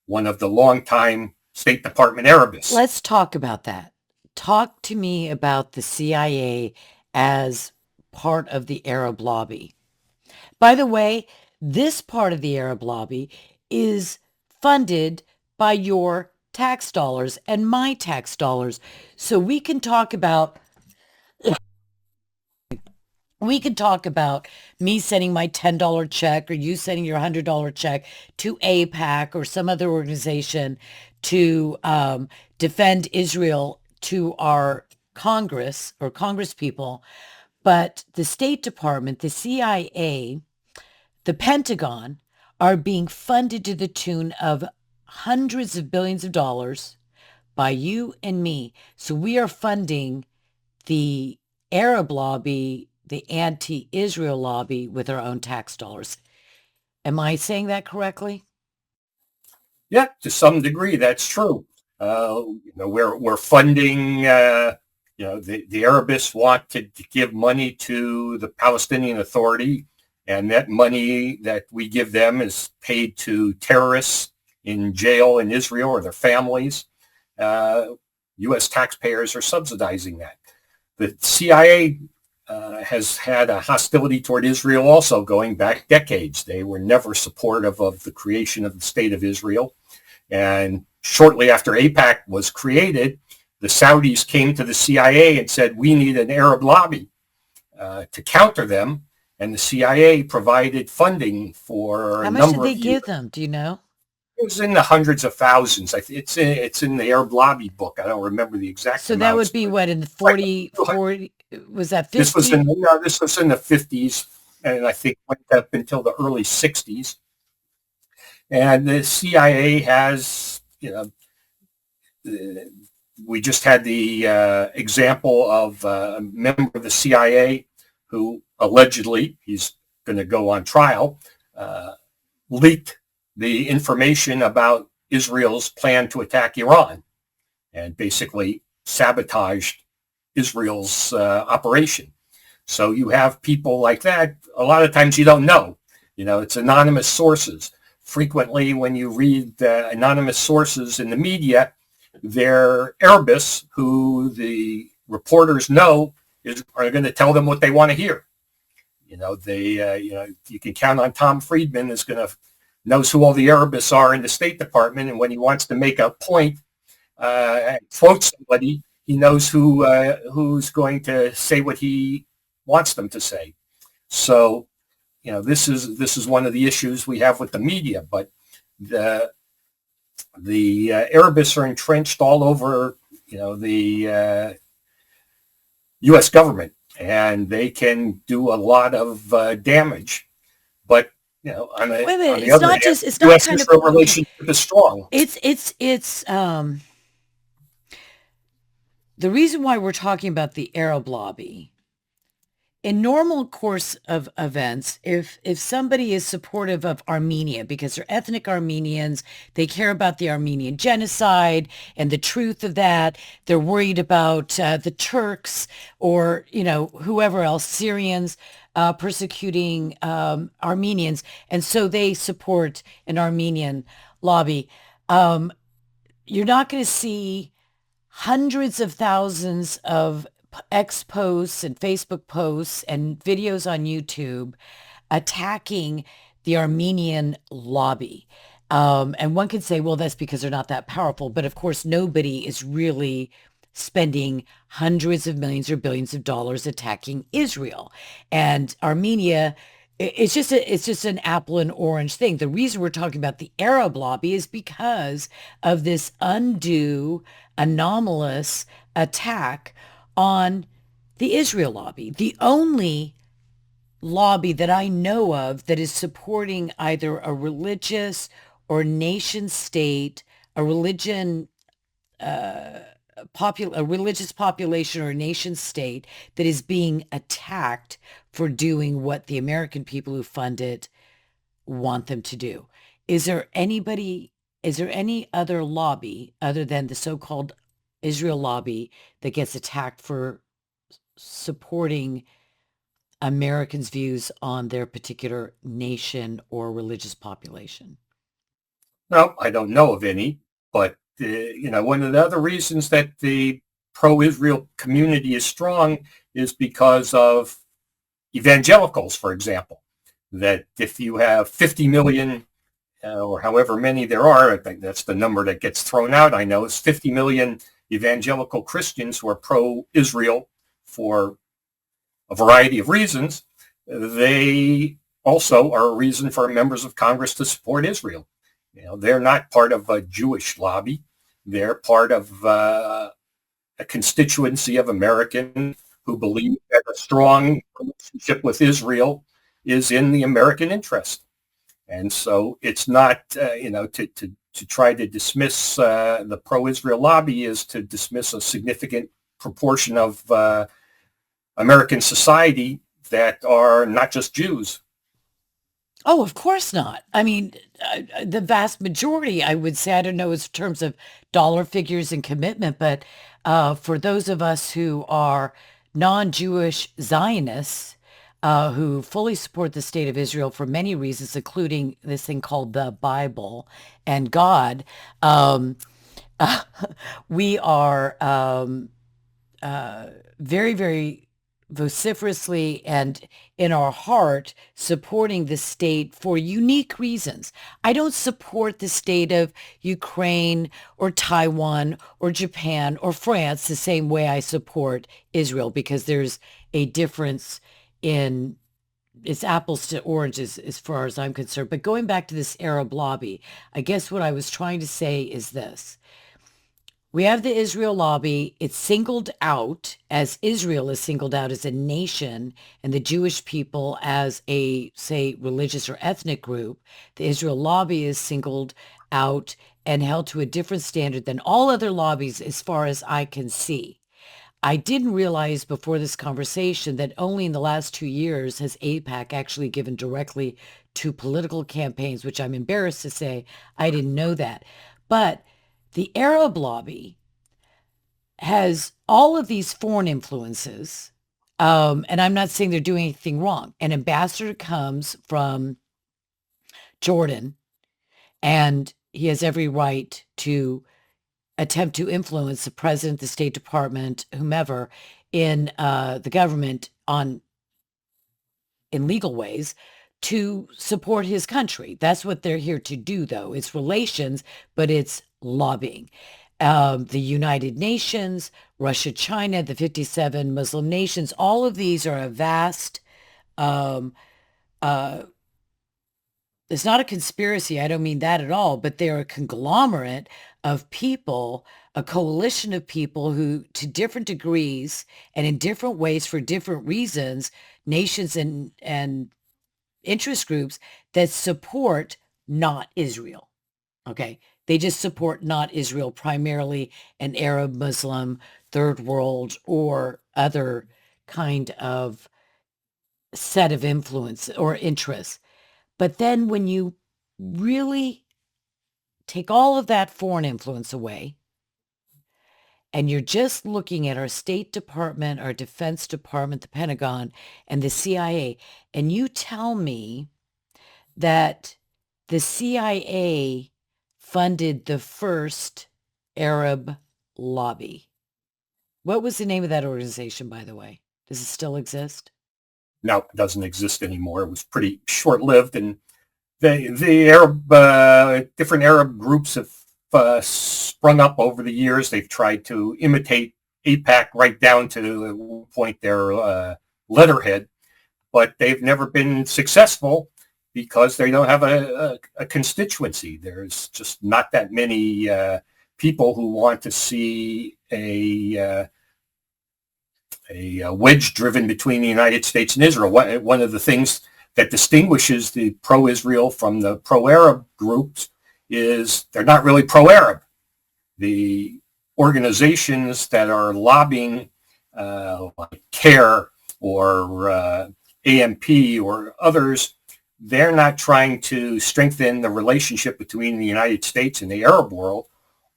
one of the longtime State Department Arabists. Let's talk about that. Talk to me about the CIA as part of the Arab lobby. By the way, this part of the Arab lobby is funded by your tax dollars and my tax dollars. So we can talk about me sending my $10 check or you sending your $100 check to AIPAC or some other organization to defend Israel to our Congress or Congress people. But the State Department, the CIA, the Pentagon are being funded to the tune of hundreds of billions of dollars by you and me. So we are funding the Arab lobby, the anti-Israel lobby with our own tax dollars. Am I saying that correctly? Yeah, to some degree, that's true. We're funding. The Arabists want to give money to the Palestinian Authority, and that money that we give them is paid to terrorists in jail in Israel or their families. U.S. taxpayers are subsidizing that. The CIA has had a hostility toward Israel also going back decades. They were never supportive of the creation of the State of Israel. And shortly after AIPAC was created, the Saudis came to the CIA and said, we need an Arab lobby to counter them. And the CIA provided funding for How a much did number they of give years. them? Do you know? It was in the hundreds of thousands. It's in the Arab lobby book. I don't remember the exact So that amounts. would be But what in the like 40, was that this was 50? this was in the 50s, and I think went up until the early 60s. And the CIA has, we just had the example of a member of the CIA who allegedly, he's going to go on trial, leaked the information about Israel's plan to attack Iran and basically sabotaged Israel's operation. So you have people like that. A lot of times you don't know. It's anonymous sources. Frequently, when you read anonymous sources in the media, they're Arabists who the reporters know are going to tell them what they want to hear. You can count on Tom Friedman is going to knows who all the Arabists are in the State Department, and when he wants to make a point, quote somebody, he knows who's going to say what he wants them to say. So, this is one of the issues we have with the media. But the Arabists are entrenched all over, the U.S. government, and they can do a lot of damage. But on Wait a on minute. the other hand, It's not kind of, U.S.-Israel okay. relationship is strong. It's the reason why we're talking about the Arab lobby. In normal course of events, if somebody is supportive of Armenia because they're ethnic Armenians, they care about the Armenian genocide and the truth of that, they're worried about the Turks or whoever else, Syrians persecuting Armenians, and so they support an Armenian lobby. Um, you're not going to see hundreds of thousands of X posts and Facebook posts and videos on YouTube attacking the Armenian lobby. And one could say, well, that's because they're not that powerful. But of course, nobody is really spending hundreds of millions or billions of dollars attacking Israel. And Armenia, it's just an apple and orange thing. The reason we're talking about the Arab lobby is because of this undue, anomalous attack on the Israel lobby. The only lobby that I know of that is supporting either a religious or nation state, a religion, a religious population or a nation state that is being attacked for doing what the American people who fund it want them to do. Is there anybody, is there any other lobby other than the so-called Israel lobby that gets attacked for supporting Americans' views on their particular nation or religious population? No, I don't know of any, but one of the other reasons that the pro-Israel community is strong is because of evangelicals, for example. That if you have 50 million or however many there are, I think that's the number that gets thrown out. I know it's 50 million evangelical Christians who are pro-Israel for a variety of reasons. They also are a reason for members of Congress to support Israel. They're not part of a Jewish lobby. They're part of a constituency of Americans who believe that a strong relationship with Israel is in the American interest. And so it's not, to try to dismiss the pro-Israel lobby is to dismiss a significant proportion of American society that are not just Jews. Oh, of course not. I mean, the vast majority, I would say, I don't know in terms of dollar figures and commitment, but for those of us who are non-Jewish Zionists, who fully support the state of Israel for many reasons, including this thing called the Bible and God, um, we are very, very vociferously and in our heart supporting the state for unique reasons. I don't support the state of Ukraine or Taiwan or Japan or France the same way I support Israel because there's a difference in it's apples to oranges as far as I'm concerned. But going back to this Arab lobby, I guess what I was trying to say is this. We have the Israel lobby. It's singled out as Israel is singled out as a nation and the Jewish people as a, say, religious or ethnic group. The Israel lobby is singled out and held to a different standard than all other lobbies as far as I can see. I didn't realize before this conversation that only in the last 2 years has AIPAC actually given directly to political campaigns, which I'm embarrassed to say I didn't know that. But the Arab lobby has all of these foreign influences, and I'm not saying they're doing anything wrong. An ambassador comes from Jordan, and he has every right to attempt to influence the president, the State Department, whomever in the government in legal ways to support his country. That's what they're here to do, though. It's relations, but it's lobbying. The United Nations, Russia, China, the 57 Muslim nations, all of these are a vast, um, it's not a conspiracy. I don't mean that at all, but they're a conglomerate of people, a coalition of people who, to different degrees and in different ways for different reasons, nations and interest groups that support not Israel. Okay. They just support not Israel, primarily an Arab, Muslim, third world, or other kind of set of influence or interests. But then when you really take all of that foreign influence away, and you're just looking at our State Department, our Defense Department, the Pentagon, and the CIA, and you tell me that the CIA funded the first Arab lobby. What was the name of that organization, by the way? Does it still exist? No, it doesn't exist anymore. It was pretty short-lived, and the Arab different Arab groups have sprung up over the years. They've tried to imitate AIPAC right down to at one point their letterhead, but they've never been successful because they don't have a constituency. There's just not that many people who want to see a wedge driven between the United States and Israel. One of the things that distinguishes the pro-Israel from the pro-Arab groups is they're not really pro-Arab. The organizations that are lobbying, like CARE or AMP or others, they're not trying to strengthen the relationship between the United States and the Arab world.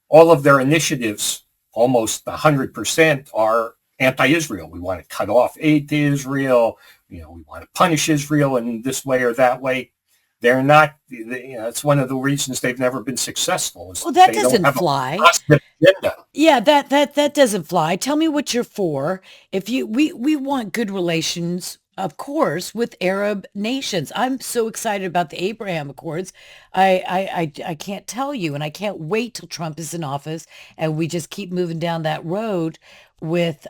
All of their initiatives, almost 100%, are anti-Israel. We want to cut off aid to Israel. We want to punish Israel in this way or that way. They're not. It's one of the reasons they've never been successful. Well, that doesn't fly. Agenda. Yeah, that doesn't fly. Tell me what you're for. If we want good relations, of course, with Arab nations. I'm so excited about the Abraham Accords. I can't tell you, and I can't wait till Trump is in office and we just keep moving down that road with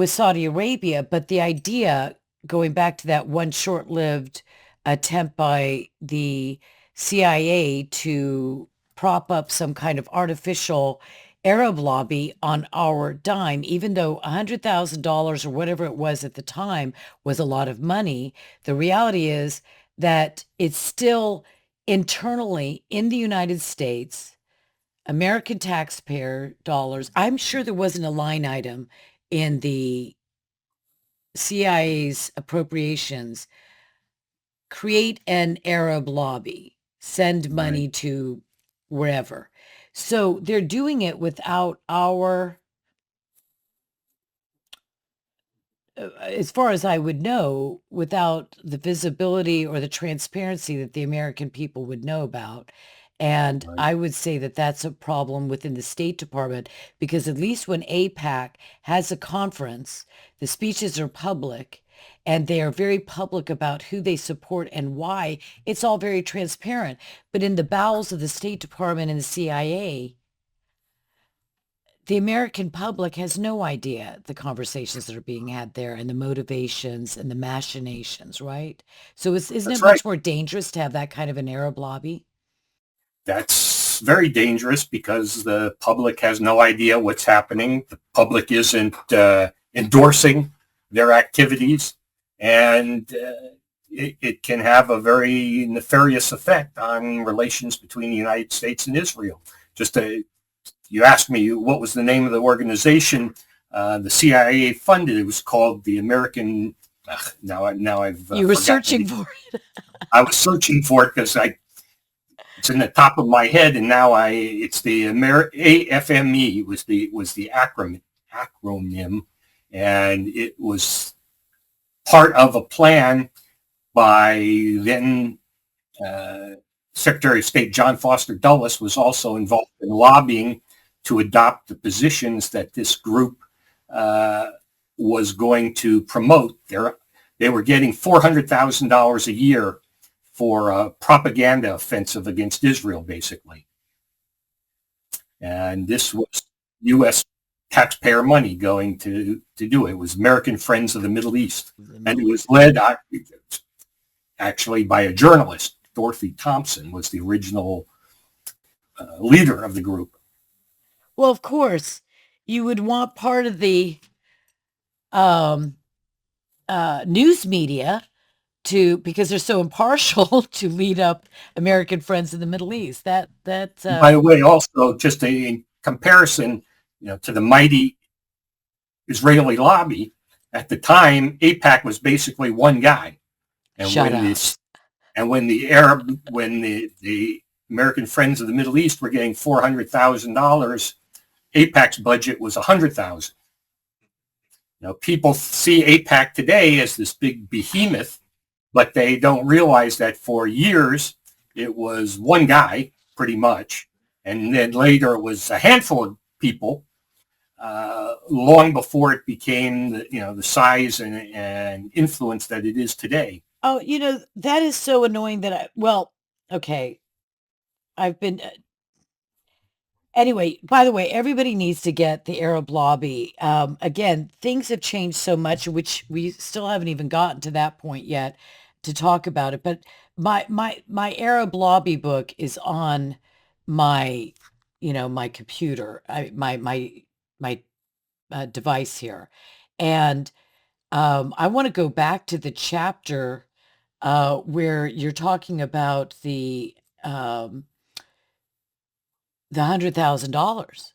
Saudi Arabia. But the idea, going back to that one short-lived attempt by the CIA to prop up some kind of artificial Arab lobby on our dime, even though $100,000 or whatever it was at the time was a lot of money, the reality is that it's still internally in the United States, American taxpayer dollars. I'm sure there wasn't a line item in the CIA's appropriations, create an Arab lobby, send money Right. to wherever. So they're doing it without our, as far as I would know, without the visibility or the transparency that the American people would know about. And Right. I would say that that's a problem within the State Department, because at least when AIPAC has a conference, the speeches are public and they are very public about who they support and why. It's all very transparent. But in the bowels of the State Department and the CIA, the American public has no idea the conversations that are being had there and the motivations and the machinations, right? So isn't That's it right. much more dangerous to have that kind of an Arab lobby? That's very dangerous because the public has no idea what's happening. The public isn't endorsing their activities, and it can have a very nefarious effect on relations between the United States and Israel. You asked me what was the name of the organization the CIA funded. It was called the American. Now I've You were forgotten searching the- for it. I was searching for it because it's in the top of my head, and now it's the AFME was the acronym, and it was part of a plan by then Secretary of State John Foster Dulles. Was also involved in lobbying to adopt the positions that this group was going to promote. They were getting $400,000 a year for a propaganda offensive against Israel, basically. And this was U.S. taxpayer money going to do it. It was American Friends of the Middle East. And it was led actually by a journalist. Dorothy Thompson was the original leader of the group. Well, of course, you would want part of the um, news media because they're so impartial to lead up American Friends in the Middle East. By the way, also just in comparison, to the mighty Israeli lobby at the time, AIPAC was basically one guy, and shut when up. the American Friends of the Middle East were getting $400,000, AIPAC's budget was $100,000. People see AIPAC today as this big behemoth, but they don't realize that for years it was one guy, pretty much, and then later it was a handful of people. Long before it became the size and influence that it is today. Oh, that is so annoying okay, I've been anyway, by the way, everybody needs to get the Arab lobby. Again, things have changed so much, which we still haven't even gotten to that point yet to talk about it. But my Arab lobby book is on my, my computer, my device here. And I want to go back to the chapter where you're talking about the $100,000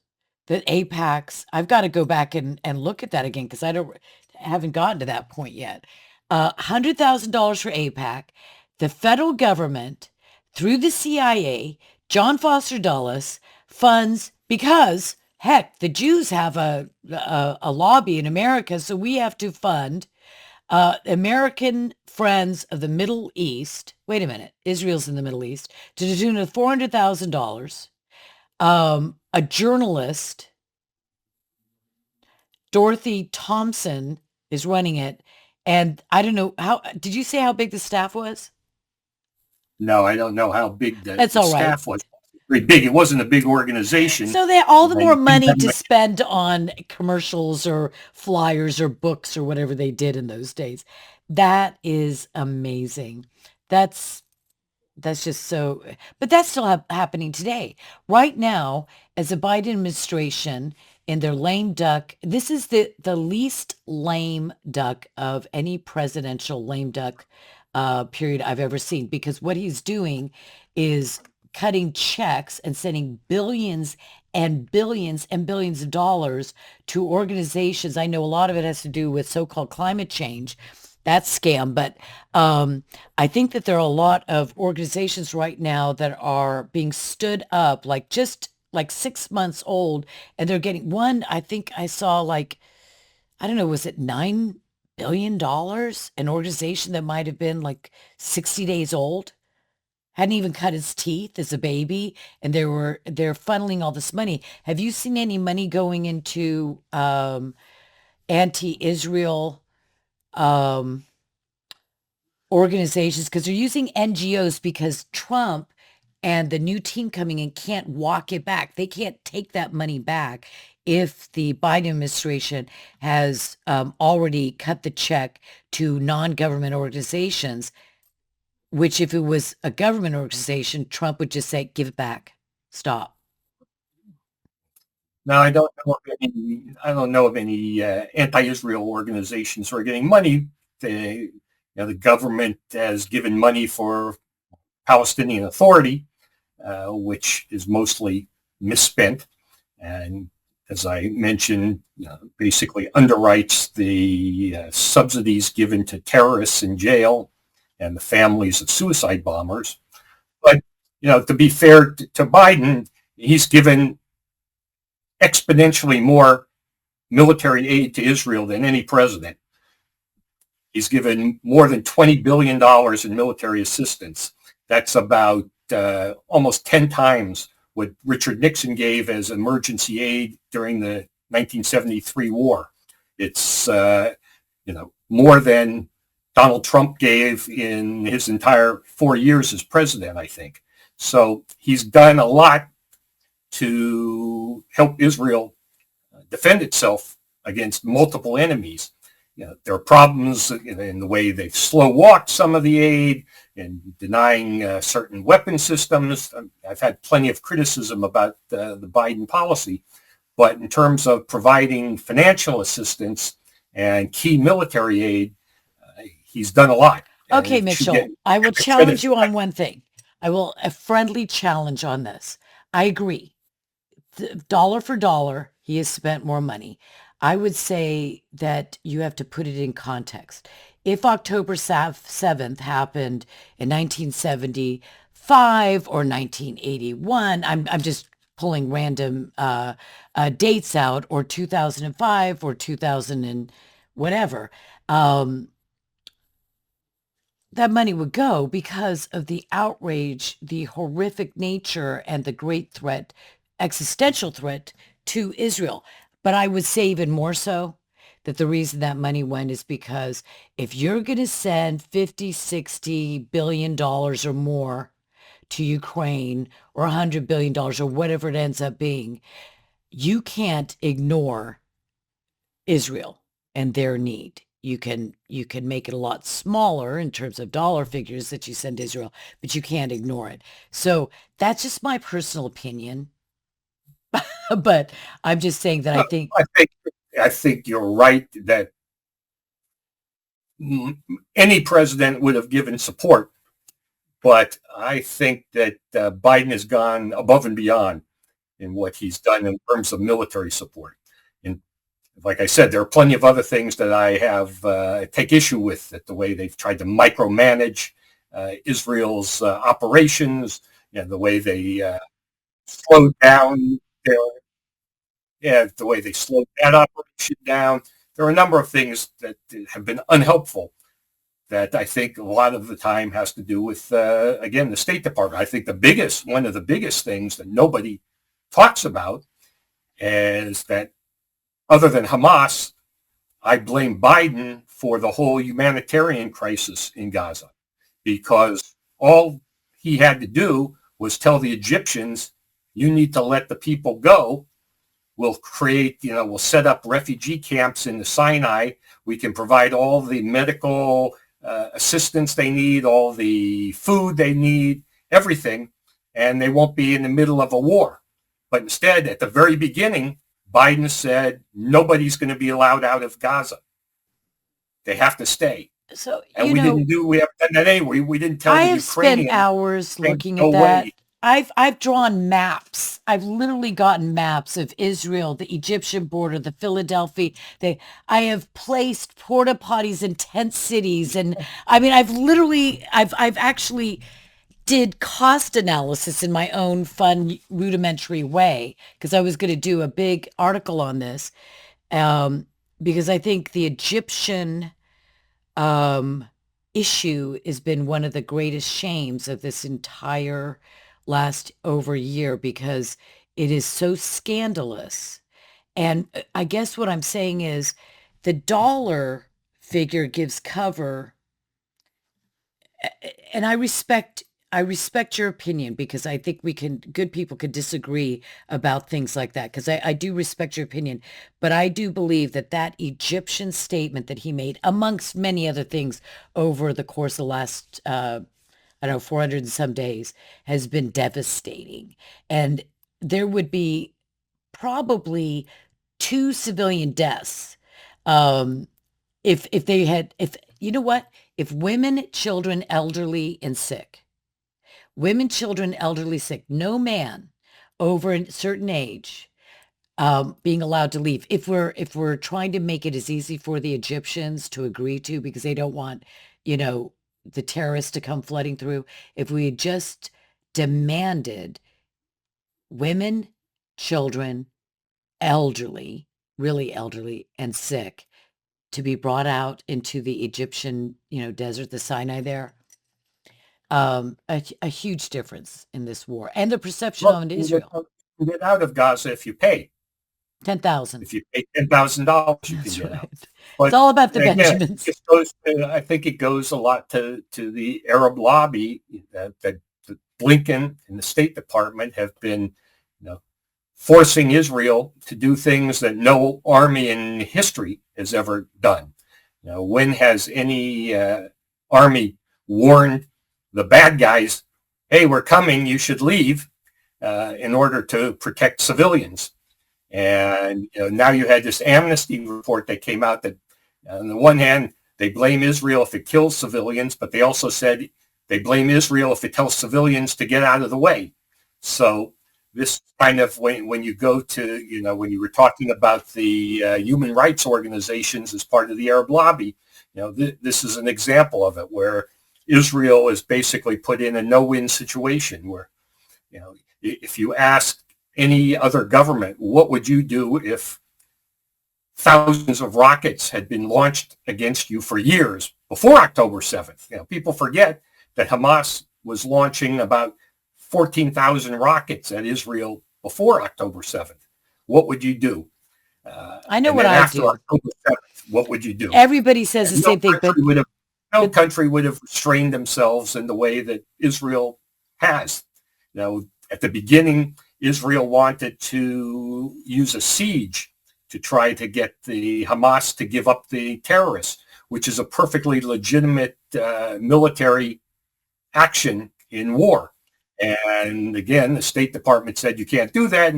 that AIPAC's. I've got to go back and look at that again because haven't gotten to that point yet. $100,000 for AIPAC, the federal government through the CIA, John Foster Dulles funds because heck, the Jews have a lobby in America, so we have to fund American Friends of the Middle East. Wait a minute, Israel's in the Middle East to the tune of $400,000. A journalist, Dorothy Thompson, is running it. And I don't know did you say how big the staff was? No, I don't know how big the That's all right. staff was. Very big. It wasn't a big organization. So they had all the more money to spend on commercials or flyers or books or whatever they did in those days. That is amazing. That's just so, but that's still happening today. Right now, as a Biden administration in their lame duck, this is the least lame duck of any presidential lame duck period I've ever seen, because what he's doing is cutting checks and sending billions and billions and billions of dollars to organizations. I know a lot of it has to do with so-called climate change. That's scam. But I think that there are a lot of organizations right now that are being stood up, like just like 6 months old, and they're getting one. I think I saw like, I don't know, was it $9 billion? An organization that might have been like 60 days old, hadn't even cut its teeth as a baby, and they're funneling all this money. Have you seen any money going into anti-Israel organizations? Because they're using NGOs because Trump and the new team coming in can't walk it back. They can't take that money back if the Biden administration has already cut the check to non-government organizations, which if it was a government organization, Trump would just say, give it back. Stop. Now, I don't know of any anti-Israel organizations who are getting money. The government has given money for Palestinian Authority, which is mostly misspent, and as I mentioned, basically underwrites the subsidies given to terrorists in jail and the families of suicide bombers. But to be fair to Biden, he's given exponentially more military aid to Israel than any president. He's given more than $20 billion in military assistance. That's about almost 10 times what Richard Nixon gave as emergency aid during the 1973 war. It's more than Donald Trump gave in his entire 4 years as president, I think. So he's done a lot to help Israel defend itself against multiple enemies. There are problems in the way they've slow walked some of the aid and denying certain weapon systems. I've had plenty of criticism about the Biden policy, but in terms of providing financial assistance and key military aid, he's done a lot. Okay, And Mitchell, I will challenge you on one thing. I will a friendly challenge on this. I agree. Dollar for dollar, he has spent more money. I would say that you have to put it in context. If October 7th happened in 1975 or 1981, I'm just pulling random dates out, or 2005 or 2000 and whatever. That money would go because of the outrage, the horrific nature, and the great threat, existential threat to Israel. But I would say even more so that the reason that money went is because if you're going to send 50, 60 billion dollars or more to Ukraine, or $100 billion or whatever it ends up being, you can't ignore Israel and their need. You can make it a lot smaller in terms of dollar figures that you send to Israel, but you can't ignore it. So that's just my personal opinion. But I'm just saying that I think I think I think you're right that any president would have given support, but I think that Biden has gone above and beyond in what he's done in terms of military support. And like I said, there are plenty of other things that I have take issue with, that the way they've tried to micromanage Israel's operations, the way they slowed down their, the way they slowed that operation down. There are a number of things that have been unhelpful that I think a lot of the time has to do with, again, the State Department. I think one of the biggest things that nobody talks about is that, other than Hamas, I blame Biden for the whole humanitarian crisis in Gaza, because all he had to do was tell the Egyptians, you need to let the people go. We'll set up refugee camps in the Sinai. We can provide all the medical assistance they need, all the food they need, everything, and they won't be in the middle of a war. But instead, at the very beginning, Biden said nobody's going to be allowed out of Gaza. They have to stay. so. And we haven't done that anyway. We didn't tell I the have spent Ukrainians, hours looking no at that. way. I've drawn maps. I've literally gotten maps of Israel, the Egyptian border, the Philadelphia. I have placed porta potties in tent cities, and I mean, I've actually did cost analysis in my own fun, rudimentary way, because I was going to do a big article on this, um, because I think the Egyptian um, issue has been one of the greatest shames of this entire last over year, because it is so scandalous. And I guess what I'm saying is the dollar figure gives cover, and I respect your opinion, because I think good people could disagree about things like that, because I do respect your opinion, but I do believe that that Egyptian statement that he made, amongst many other things, over the course of the last, I don't know, 400 and some days, has been devastating. And there would be probably two civilian deaths, um, if they had, if you know what, if women, children, elderly, and sick, women, children, elderly, sick, no man over a certain age being allowed to leave. If we're trying to make it as easy for the Egyptians to agree to, because they don't want, you know, the terrorists to come flooding through, if we had just demanded women, children, elderly, really elderly and sick, to be brought out into the Egyptian, desert, the Sinai there, a huge difference in this war and the perception Well, on you Israel. can get out of Gaza if you pay. 10,000. If you pay $10,000, you can That's get right. out. It's But all about the again, Benjamins. I think it goes a lot to the Arab lobby that Blinken and the State Department have been, forcing Israel to do things that no army in history has ever done. When has any army warned the bad guys, "Hey, we're coming, you should leave," in order to protect civilians? And now you had this amnesty report that came out that, on the one hand, they blame Israel if it kills civilians, but they also said they blame Israel if it tells civilians to get out of the way. So this kind of, when you go to, when you were talking about the human rights organizations as part of the Arab lobby, this is an example of it, where Israel is basically put in a no-win situation where, if you ask any other government, what would you do if thousands of rockets had been launched against you for years before October 7th? People forget that Hamas was launching about 14,000 rockets at Israel before October 7th. What would you do? I know And what then I'd after do. October 7th, what would you do? Everybody says And the same thing, but no country would have restrained themselves in the way that Israel has. At the beginning, Israel wanted to use a siege to try to get the Hamas to give up the terrorists, which is a perfectly legitimate military action in war. And again, the State Department said you can't do that.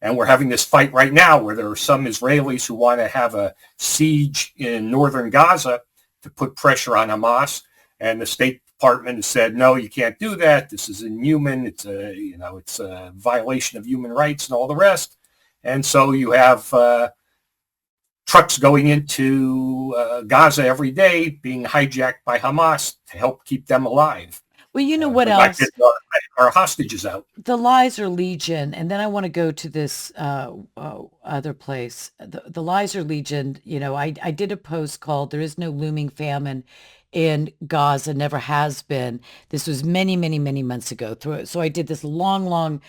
And we're having this fight right now where there are some Israelis who want to have a siege in northern Gaza to put pressure on Hamas. And the State Department has said, no, you can't do that. This is inhuman. It's a violation of human rights and all the rest. And so you have trucks going into Gaza every day being hijacked by Hamas to help keep them alive. well, you know what But not else? getting our hostages out. The lies are legion, and then I want to go to this other place. The lies are legion. I did a post called "There is no looming famine in Gaza, never has been." This was many, many, many months ago. So I did this long,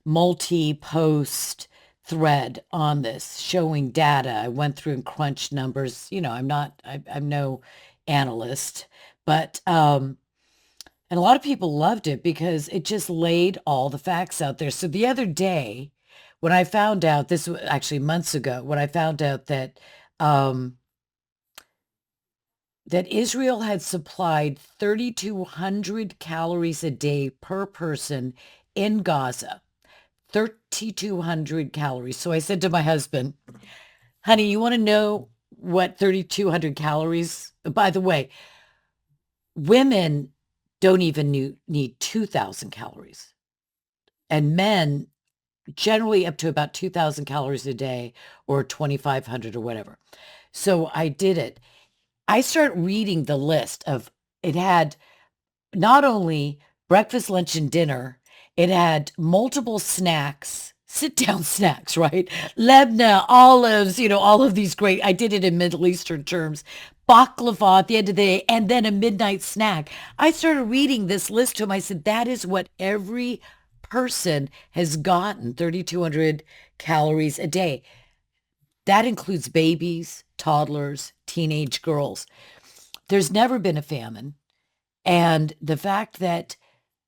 multi-post thread on this, showing data. I went through and crunched numbers. I'm no analyst, but and a lot of people loved it because it just laid all the facts out there. So the other day, when I found out, this was actually months ago, when I found out that that Israel had supplied 3,200 calories a day per person in Gaza. 3,200 calories. So I said to my husband, honey, you want to know what 3,200 calories? By the way, women don't even need 2,000 calories. And men generally up to about 2,000 calories a day or 2,500 or whatever. So I did it. I start reading the list of, it had not only breakfast, lunch, and dinner, it had multiple snacks, sit-down snacks, right? Lebna, olives, all of these great, I did it in Middle Eastern terms, baklava at the end of the day, and then a midnight snack. I started reading this list to him. I said, that is what every person has gotten, 3,200 calories a day. That includes babies, toddlers, teenage girls. There's never been a famine. And the fact that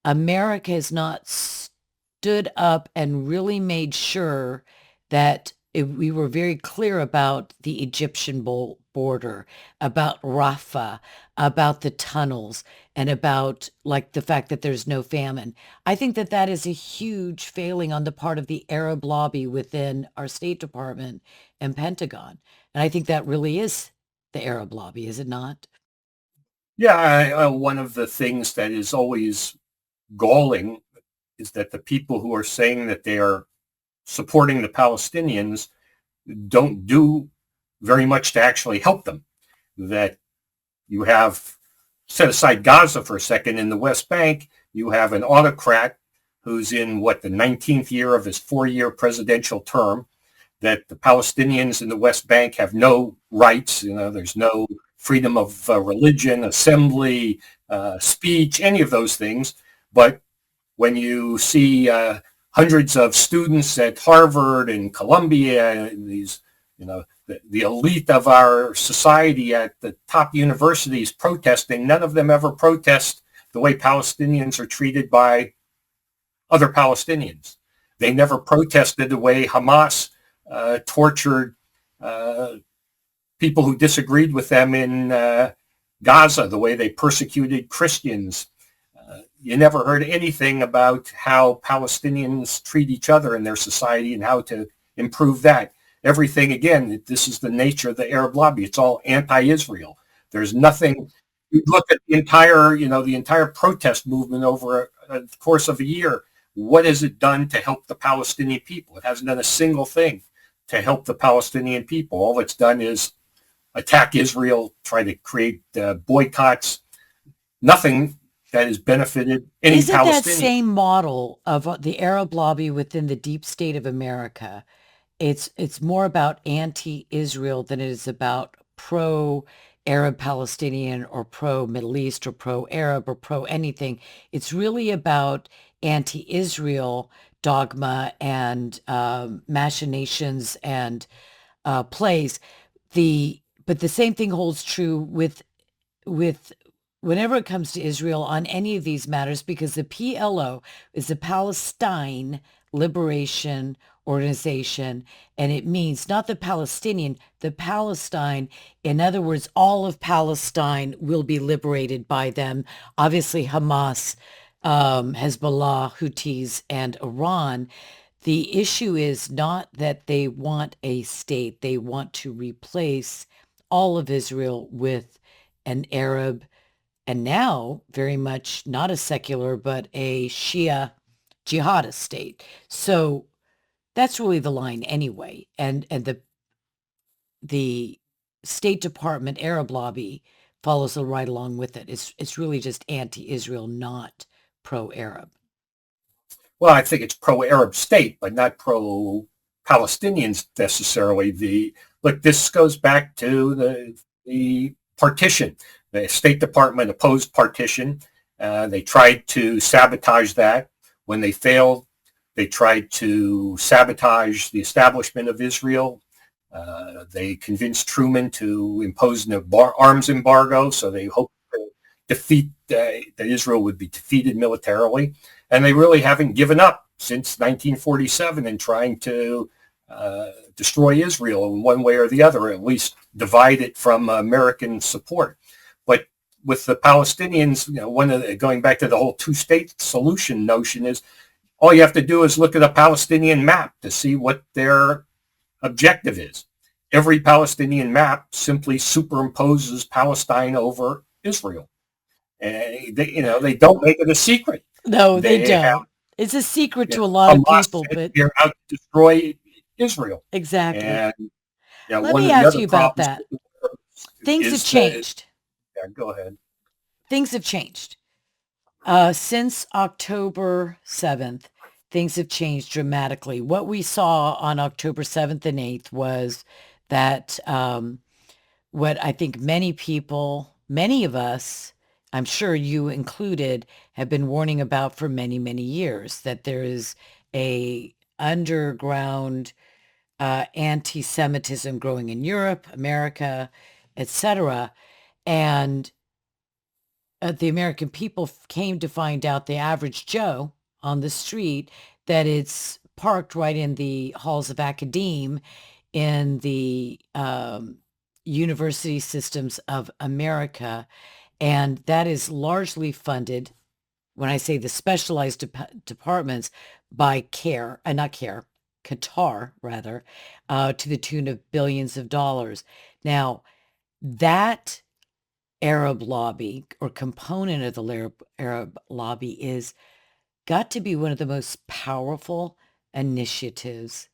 America has not stood up and really made sure that we were very clear about the Egyptian border, about Rafah, about the tunnels, and about like the fact that there's no famine. I think that that is a huge failing on the part of the Arab lobby within our State Department and Pentagon. And I think that really is the Arab lobby, is it not? Yeah, one of the things that is always galling is that the people who are saying that they are supporting the Palestinians don't do very much to actually help them. That you have, set aside Gaza for a second, in the West Bank, you have an autocrat who's in the 19th year of his 4-year presidential term, that the Palestinians in the West Bank have no rights. There's no freedom of religion, assembly, speech, any of those things. But when you see hundreds of students at Harvard and Columbia, and these the elite of our society at the top universities protesting, none of them ever protest the way Palestinians are treated by other Palestinians. They never protested the way Hamas tortured people who disagreed with them in Gaza, the way they persecuted Christians. You never heard anything about how Palestinians treat each other in their society and how to improve that. Everything, again, this is the nature of the Arab lobby. It's all anti-Israel. There's nothing. You look at the entire protest movement over a course of a year. What has it done to help the Palestinian people? It hasn't done a single thing to help the Palestinian people. All it's done is attack Israel, try to create boycotts. Nothing that has benefited any Isn't Palestinian. that same model of the Arab lobby within the deep state of America? It's more about anti-Israel than it is about pro-Arab Palestinian or pro-Middle East or pro-Arab or pro-anything. It's really about anti-Israel dogma and machinations and plays. But the same thing holds true with whenever it comes to Israel on any of these matters, because the PLO is the Palestine Liberation Organization, and it means not the Palestinian, the Palestine. In other words, all of Palestine will be liberated by them. Obviously, Hamas, Hezbollah, Houthis, and Iran. The issue is not that they want a state. They want to replace all of Israel with an Arab, and now very much not a secular, but a Shia jihadist state. So that's really the line anyway. And the State Department Arab lobby follows right along with it. It's really just anti-Israel, not pro-Arab. Well, I think it's pro-Arab state, but not pro-Palestinians necessarily. Look, this goes back to the partition. The State Department opposed partition. They tried to sabotage that. When they failed, they tried to sabotage the establishment of Israel. They convinced Truman to impose an arms embargo, so they hoped to defeat that Israel would be defeated militarily. And they really haven't given up since 1947 in trying to destroy Israel in one way or the other, or at least divide it from American support. But with the Palestinians, going back to the whole two-state solution notion, is all you have to do is look at a Palestinian map to see what their objective is. Every Palestinian map simply superimposes Palestine over Israel. And they don't make it a secret. No, they don't. It's a secret to a lot of people, but they're out to destroy Israel. Exactly. And let me ask you about that. Things have changed. Go ahead. Things have changed. Since October 7th, things have changed dramatically. What we saw on October 7th and 8th was that what I think many of us, I'm sure you included, have been warning about for many, many years, that there is a underground anti-Semitism growing in Europe, America, etc. And the American people came to find out, the average Joe on the street, that it's parked right in the halls of academe in the university systems of America. And that is largely funded, when I say the specialized departments, by Qatar, rather, to the tune of billions of dollars. Now, that Arab lobby, or component of the Arab lobby, is got to be one of the most powerful initiatives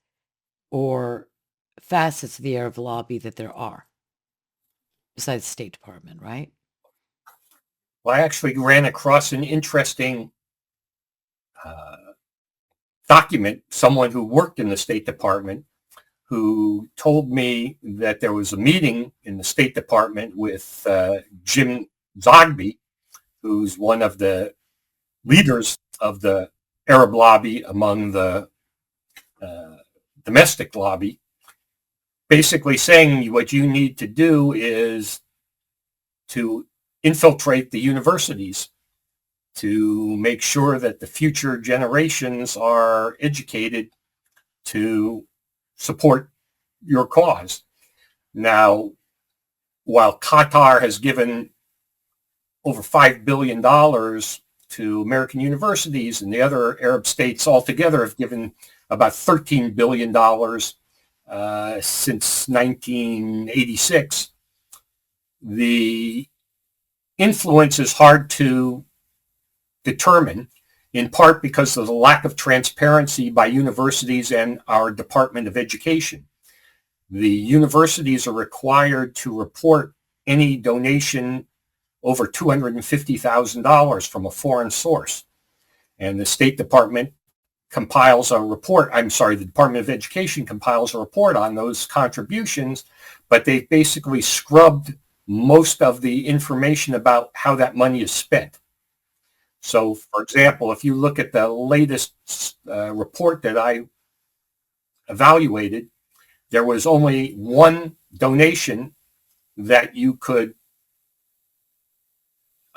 or facets of the Arab lobby that there are, besides the State Department, right? Well, I actually ran across an interesting document, someone who worked in the State Department, who told me that there was a meeting in the State Department with Jim Zogby, who's one of the leaders of the Arab lobby among the domestic lobby. basically saying what you need to do is to infiltrate the universities to make sure that the future generations are educated to support your cause. Now, while Qatar has given over $5 billion to American universities, and the other Arab states altogether have given about $13 billion since 1986, the influence is hard to determine, in part because of the lack of transparency by universities and our Department of Education. The universities are required to report any donation over $250,000 from a foreign source. And the State Department compiles a report, the Department of Education compiles a report on those contributions, but they've basically scrubbed most of the information about how that money is spent. So, for example, if you look at the latest report that I evaluated, there was only one donation that you could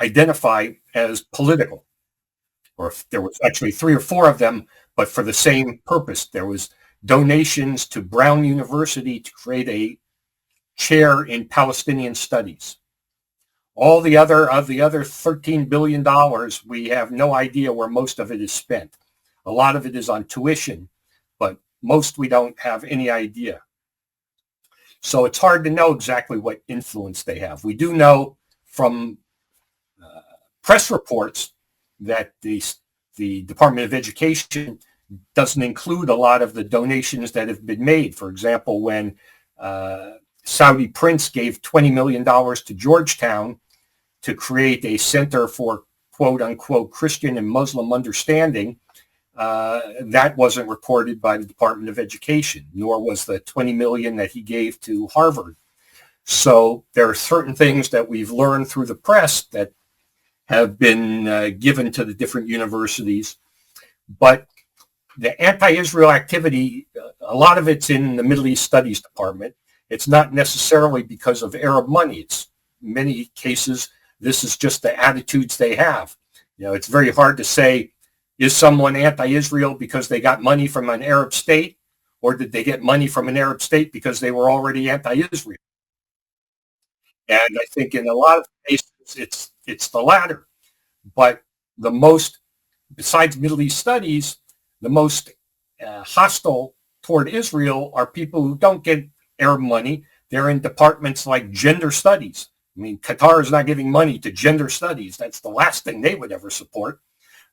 identify as political, or if there was actually 3 or 4 of them, but for the same purpose. There was donations to Brown University to create a chair in Palestinian studies. All the other $13 billion, we have no idea where most of it is spent. A lot of it is on tuition, but most we don't have any idea. So it's hard to know exactly what influence they have. We do know from press reports that the Department of Education doesn't include a lot of the donations that have been made. For example, when Saudi Prince gave $20 million to Georgetown to create a center for quote unquote Christian and Muslim understanding, that wasn't reported by the Department of Education, nor was the $20 million that he gave to Harvard. So there are certain things that we've learned through the press that have been given to the different universities. But the anti-Israel activity, a lot of it's in the Middle East Studies Department. It's not necessarily because of Arab money. It's in many cases, this is just the attitudes they have. You know, it's very hard to say, is someone anti-Israel because they got money from an Arab state, or did they get money from an Arab state because they were already anti-Israel? And I think in a lot of cases, it's the latter. But the most, besides Middle East studies, the most hostile toward Israel are people who don't get Arab money. They're in departments like gender studies. I mean, Qatar is not giving money to gender studies. That's the last thing they would ever support.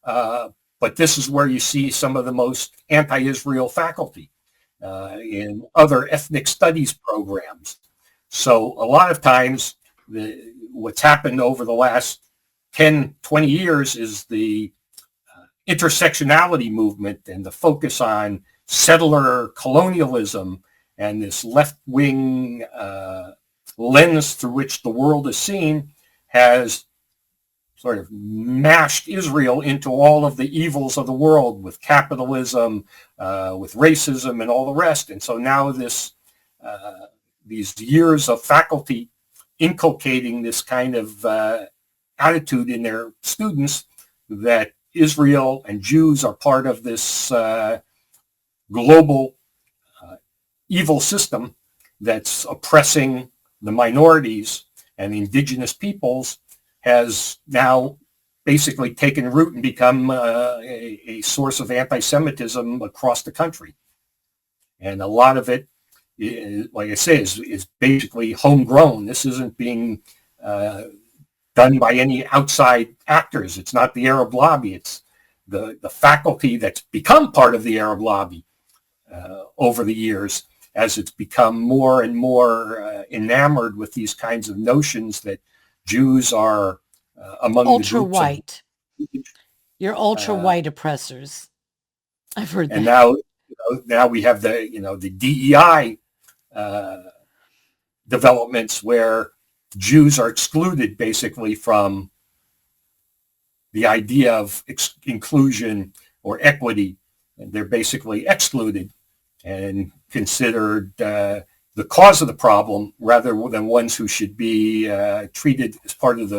But this is where you see some of the most anti-Israel faculty in other ethnic studies programs. So a lot of times, what's happened over the last 10, 20 years is the intersectionality movement and the focus on settler colonialism and this left-wing lens through which the world is seen has sort of mashed Israel into all of the evils of the world with capitalism, with racism, and all the rest. And so now these years of faculty inculcating this kind of attitude in their students that Israel and Jews are part of this global evil system that's oppressing the minorities and the indigenous peoples has now basically taken root and become a source of anti-Semitism across the country. And a lot of it, like I say, is basically homegrown. This isn't being done by any outside actors. It's not the Arab lobby. It's the faculty that's become part of the Arab lobby over the years as it's become more and more enamored with these kinds of notions that Jews are among ultra the groups white. You're ultra white oppressors. I've heard and that. now we have the DEI developments where Jews are excluded basically from the idea of inclusion or equity. And they're basically excluded and considered the cause of the problem rather than ones who should be treated as part of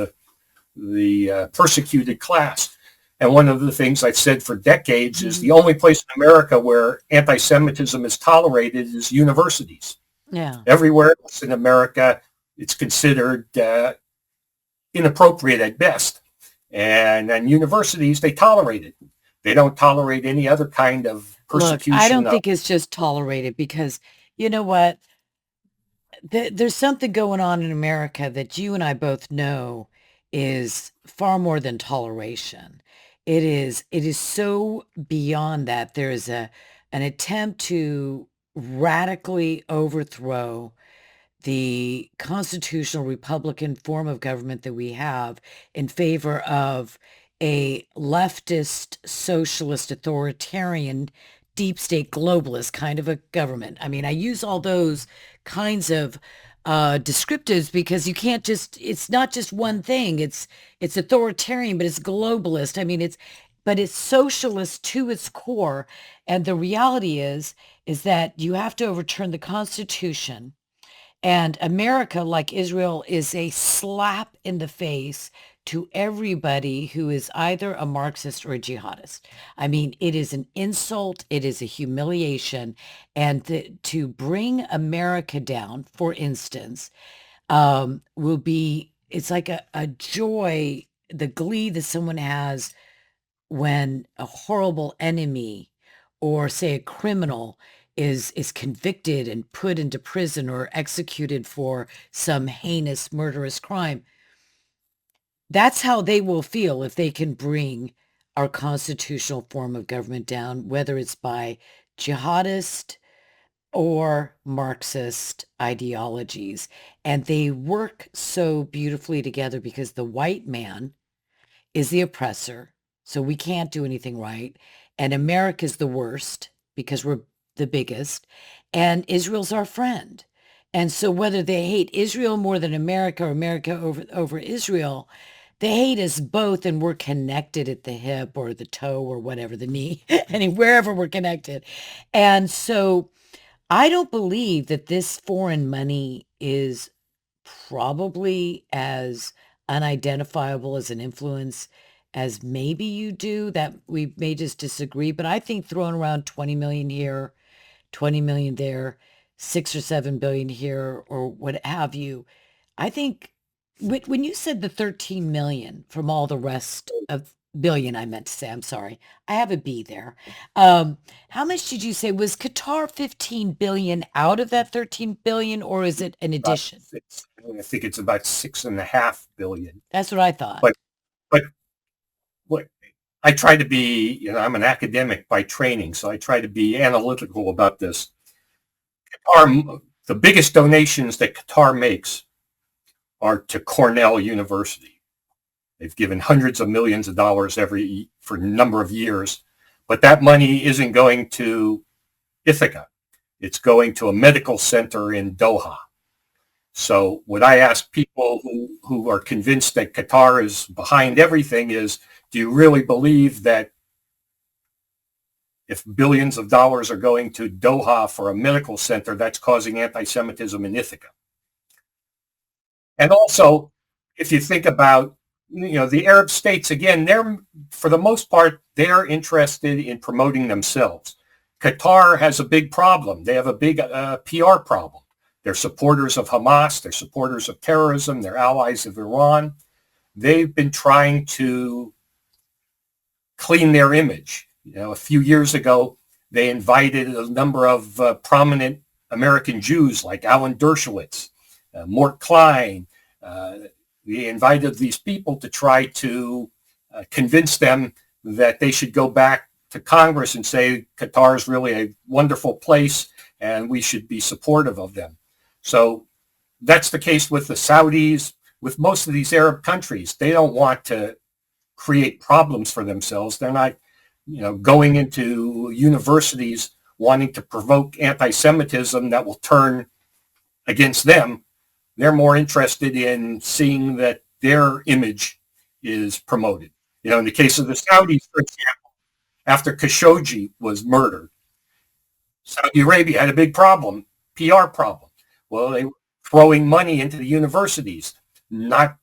the persecuted class. And one of the things I've said for decades is the only place in America where anti-Semitism is tolerated is universities. Yeah. Everywhere else in America, it's considered inappropriate at best. And universities, they tolerate it. They don't tolerate any other kind of persecution. Look, I don't think it's just tolerated because you know what? There's something going on in America that you and I both know is far more than toleration. It is so beyond that. There is an attempt to radically overthrow the constitutional Republican form of government that we have in favor of a leftist, socialist, authoritarian, deep state globalist kind of a government. I mean, I use all those kinds of descriptives because you can't just, it's not just one thing. It's authoritarian, but it's globalist. I mean, but it's socialist to its core. And the reality is that you have to overturn the Constitution. And America, like Israel, is a slap in the face to everybody who is either a Marxist or a jihadist. I mean, it is an insult. It is a humiliation. And to bring America down, for instance, will be, it's like a joy, the glee that someone has when a horrible enemy or say a criminal is convicted and put into prison or executed for some heinous murderous crime. That's how they will feel if they can bring our constitutional form of government down, whether it's by jihadist or Marxist ideologies. And they work so beautifully together because the white man is the oppressor, so we can't do anything right. And America's the worst because we're the biggest. And Israel's our friend. And so whether they hate Israel more than America or America over Israel, they hate us both and we're connected at the hip or the toe or whatever, the knee, and wherever we're connected. And so I don't believe that this foreign money is probably as unidentifiable as an influence as maybe you do, that we may just disagree. But I think throwing around 20 million here, 20 million there, 6 or 7 billion here, or what have you, I think when you said the 13 million from all the rest of billion, I meant to say, I'm sorry, I have a B there. How much did you say was Qatar 15 billion out of that 13 billion, or is it an addition? I think it's about 6.5 billion. That's what I thought. But what I try to be, I'm an academic by training, so I try to be analytical about this. Qatar, the biggest donations that Qatar makes are to Cornell University. They've given hundreds of millions of dollars for a number of years, but that money isn't going to Ithaca. It's going to a medical center in Doha. So what I ask people who are convinced that Qatar is behind everything is, do you really believe that if billions of dollars are going to Doha for a medical center, that's causing anti-Semitism in Ithaca? And also, if you think about, the Arab states, again, for the most part, they're interested in promoting themselves. Qatar has a big problem. They have a big PR problem. They're supporters of Hamas. They're supporters of terrorism. They're allies of Iran. They've been trying to clean their image. A few years ago, they invited a number of prominent American Jews like Alan Dershowitz, Mort Klein. They invited these people to try to convince them that they should go back to Congress and say Qatar is really a wonderful place and we should be supportive of them. So that's the case with the Saudis, with most of these Arab countries. They don't want to create problems for themselves. They're not, going into universities wanting to provoke anti-Semitism that will turn against them. They're more interested in seeing that their image is promoted. In the case of the Saudis, for example, after Khashoggi was murdered, Saudi Arabia had a big problem, PR problem. Well, they were throwing money into the universities, not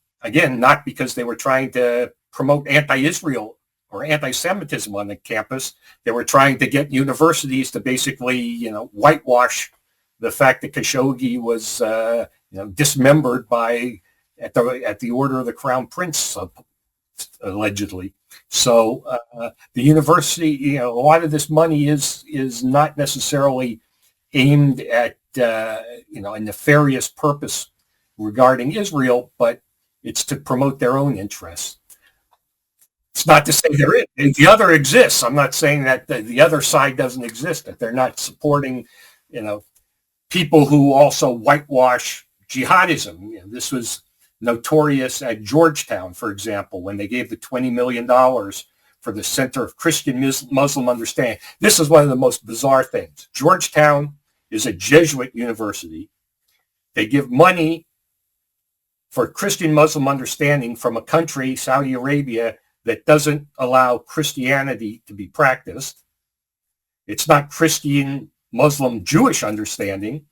because they were trying to promote anti-Israel or anti-Semitism on the campus. They were trying to get universities to basically, whitewash the fact that Khashoggi was, dismembered by at the order of the Crown Prince, allegedly. So the university, a lot of this money is not necessarily aimed at a nefarious purpose regarding Israel, but it's to promote their own interests. It's not to say the other exists. I'm not saying that the other side doesn't exist, that they're not supporting, people who also whitewash jihadism. This was notorious at Georgetown, for example, when they gave the $20 million for the Center of Christian Muslim Understanding. This is one of the most bizarre things. Georgetown is a Jesuit university. They give money for Christian Muslim understanding from a country, Saudi Arabia, that doesn't allow Christianity to be practiced. It's not Christian, Muslim, Jewish understanding.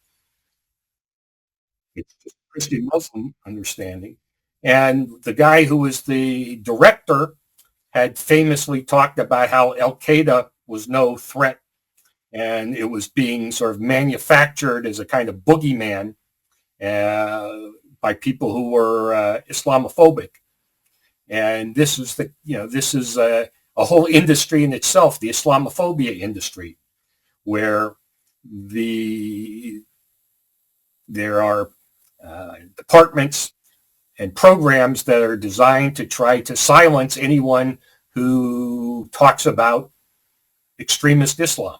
It's just Christian Muslim understanding. And the guy who was the director had famously talked about how Al-Qaeda was no threat, and it was being sort of manufactured as a kind of boogeyman by people who were Islamophobic. And this is a whole industry in itself, the Islamophobia industry, where there are departments and programs that are designed to try to silence anyone who talks about extremist Islam.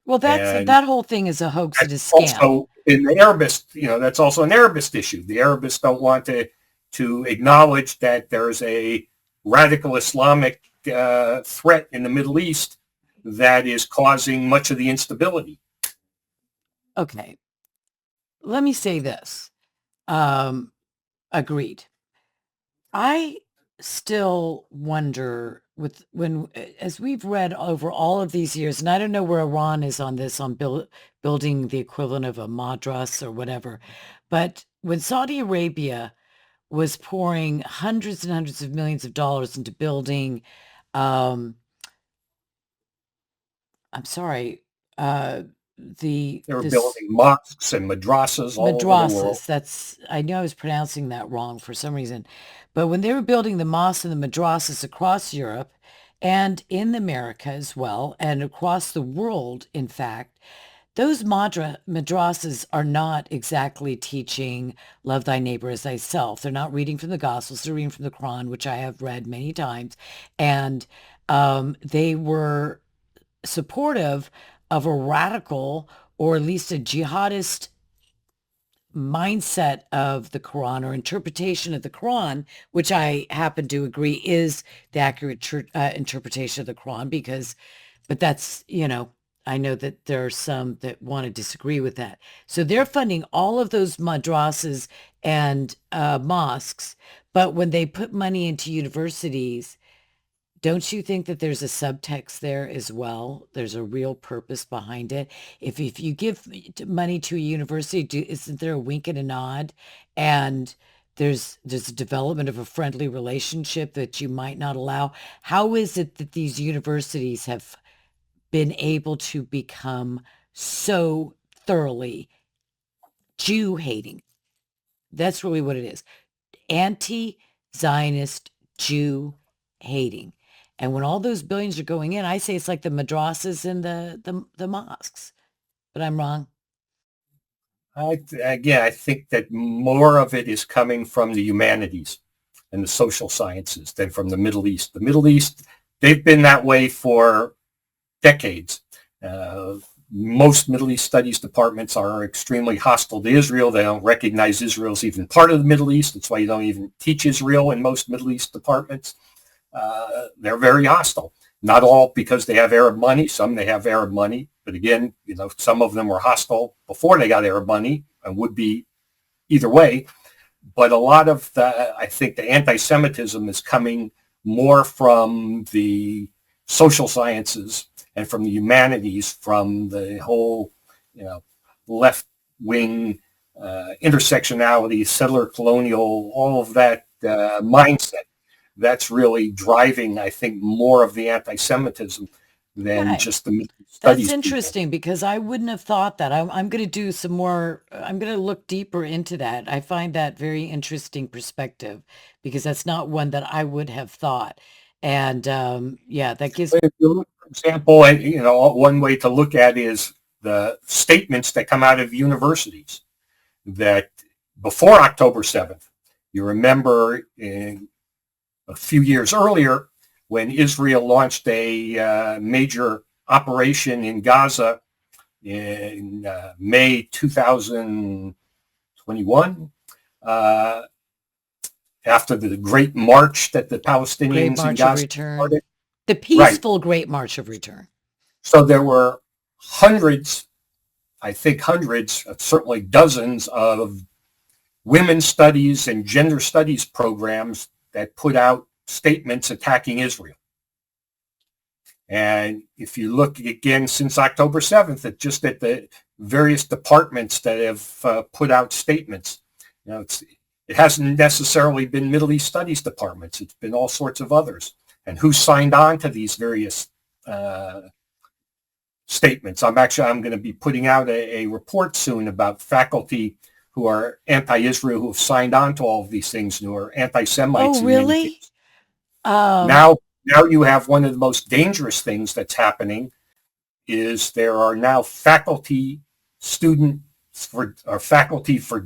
Well, that whole thing is a hoax and a scam. Also, in the Arabists, that's also an Arabist issue. The Arabists don't want to acknowledge that there's a radical Islamic threat in the Middle East that is causing much of the instability. Okay. Let me say this. Agreed. I still wonder as we've read over all of these years, and I don't know where Iran is on this, on building the equivalent of a madras or whatever, but when Saudi Arabia was pouring hundreds and hundreds of millions of dollars into building, I'm sorry, they were building mosques and madrasas all over the world. I know I was pronouncing that wrong for some reason. But when they were building the mosques and the madrasas across Europe and in America as well, and across the world, in fact, those madrasas are not exactly teaching love thy neighbor as thyself. They're not reading from the Gospels. They're reading from the Quran, which I have read many times. And they were supportive of a radical or at least a jihadist mindset of the Quran or interpretation of the Quran, which I happen to agree is the accurate interpretation of the Quran but that's, I know that there are some that want to disagree with that. So they're funding all of those madrasas and mosques, but when they put money into universities, don't you think that there's a subtext there as well? There's a real purpose behind it. If you give money to a university, isn't there a wink and a nod? And there's a development of a friendly relationship that you might not allow. How is it that these universities have been able to become so thoroughly Jew-hating? That's really what it is. Anti-Zionist Jew-hating. And when all those billions are going in, I say it's like the madrasas and the mosques. But I'm wrong. I think that more of it is coming from the humanities and the social sciences than from the Middle East. The Middle East, they've been that way for decades. Most Middle East studies departments are extremely hostile to Israel. They don't recognize Israel as even part of the Middle East. That's why you don't even teach Israel in most Middle East departments. They're very hostile. Not all because they have Arab money. Some they have Arab money. But again, some of them were hostile before they got Arab money and would be either way. But a lot of I think the anti-Semitism is coming more from the social sciences and from the humanities, from the whole, left-wing intersectionality, settler colonial, all of that mindset. That's really driving, I think, more of the anti-Semitism than Right. just the That's studies people. interesting because I wouldn't have thought that. I'm going to do some more, I'm going to look deeper into that. I find that very interesting perspective because that's not one that I would have thought. And yeah, that gives, But if you look, for example, at, one way to look at is the statements that come out of universities that before October 7th, you remember a few years earlier when Israel launched a major operation in Gaza in May 2021, uh, after the great march that the Great Palestinians in March of Gaza Return, started. the Right. peaceful Great March of Return. So there were hundreds, I think hundreds, certainly dozens of women's studies and gender studies programs that put out statements attacking Israel. And if you look again since October 7th, just at the various departments that have put out statements, it hasn't necessarily been Middle East Studies departments. It's been all sorts of others. And who signed on to these various statements? I'm going to be putting out a report soon about faculty who are anti-Israel who have signed on to all of these things and who are Oh, anti-Semites in many really? cases. Um, Now you have one of the most dangerous things that's happening is there are now faculty for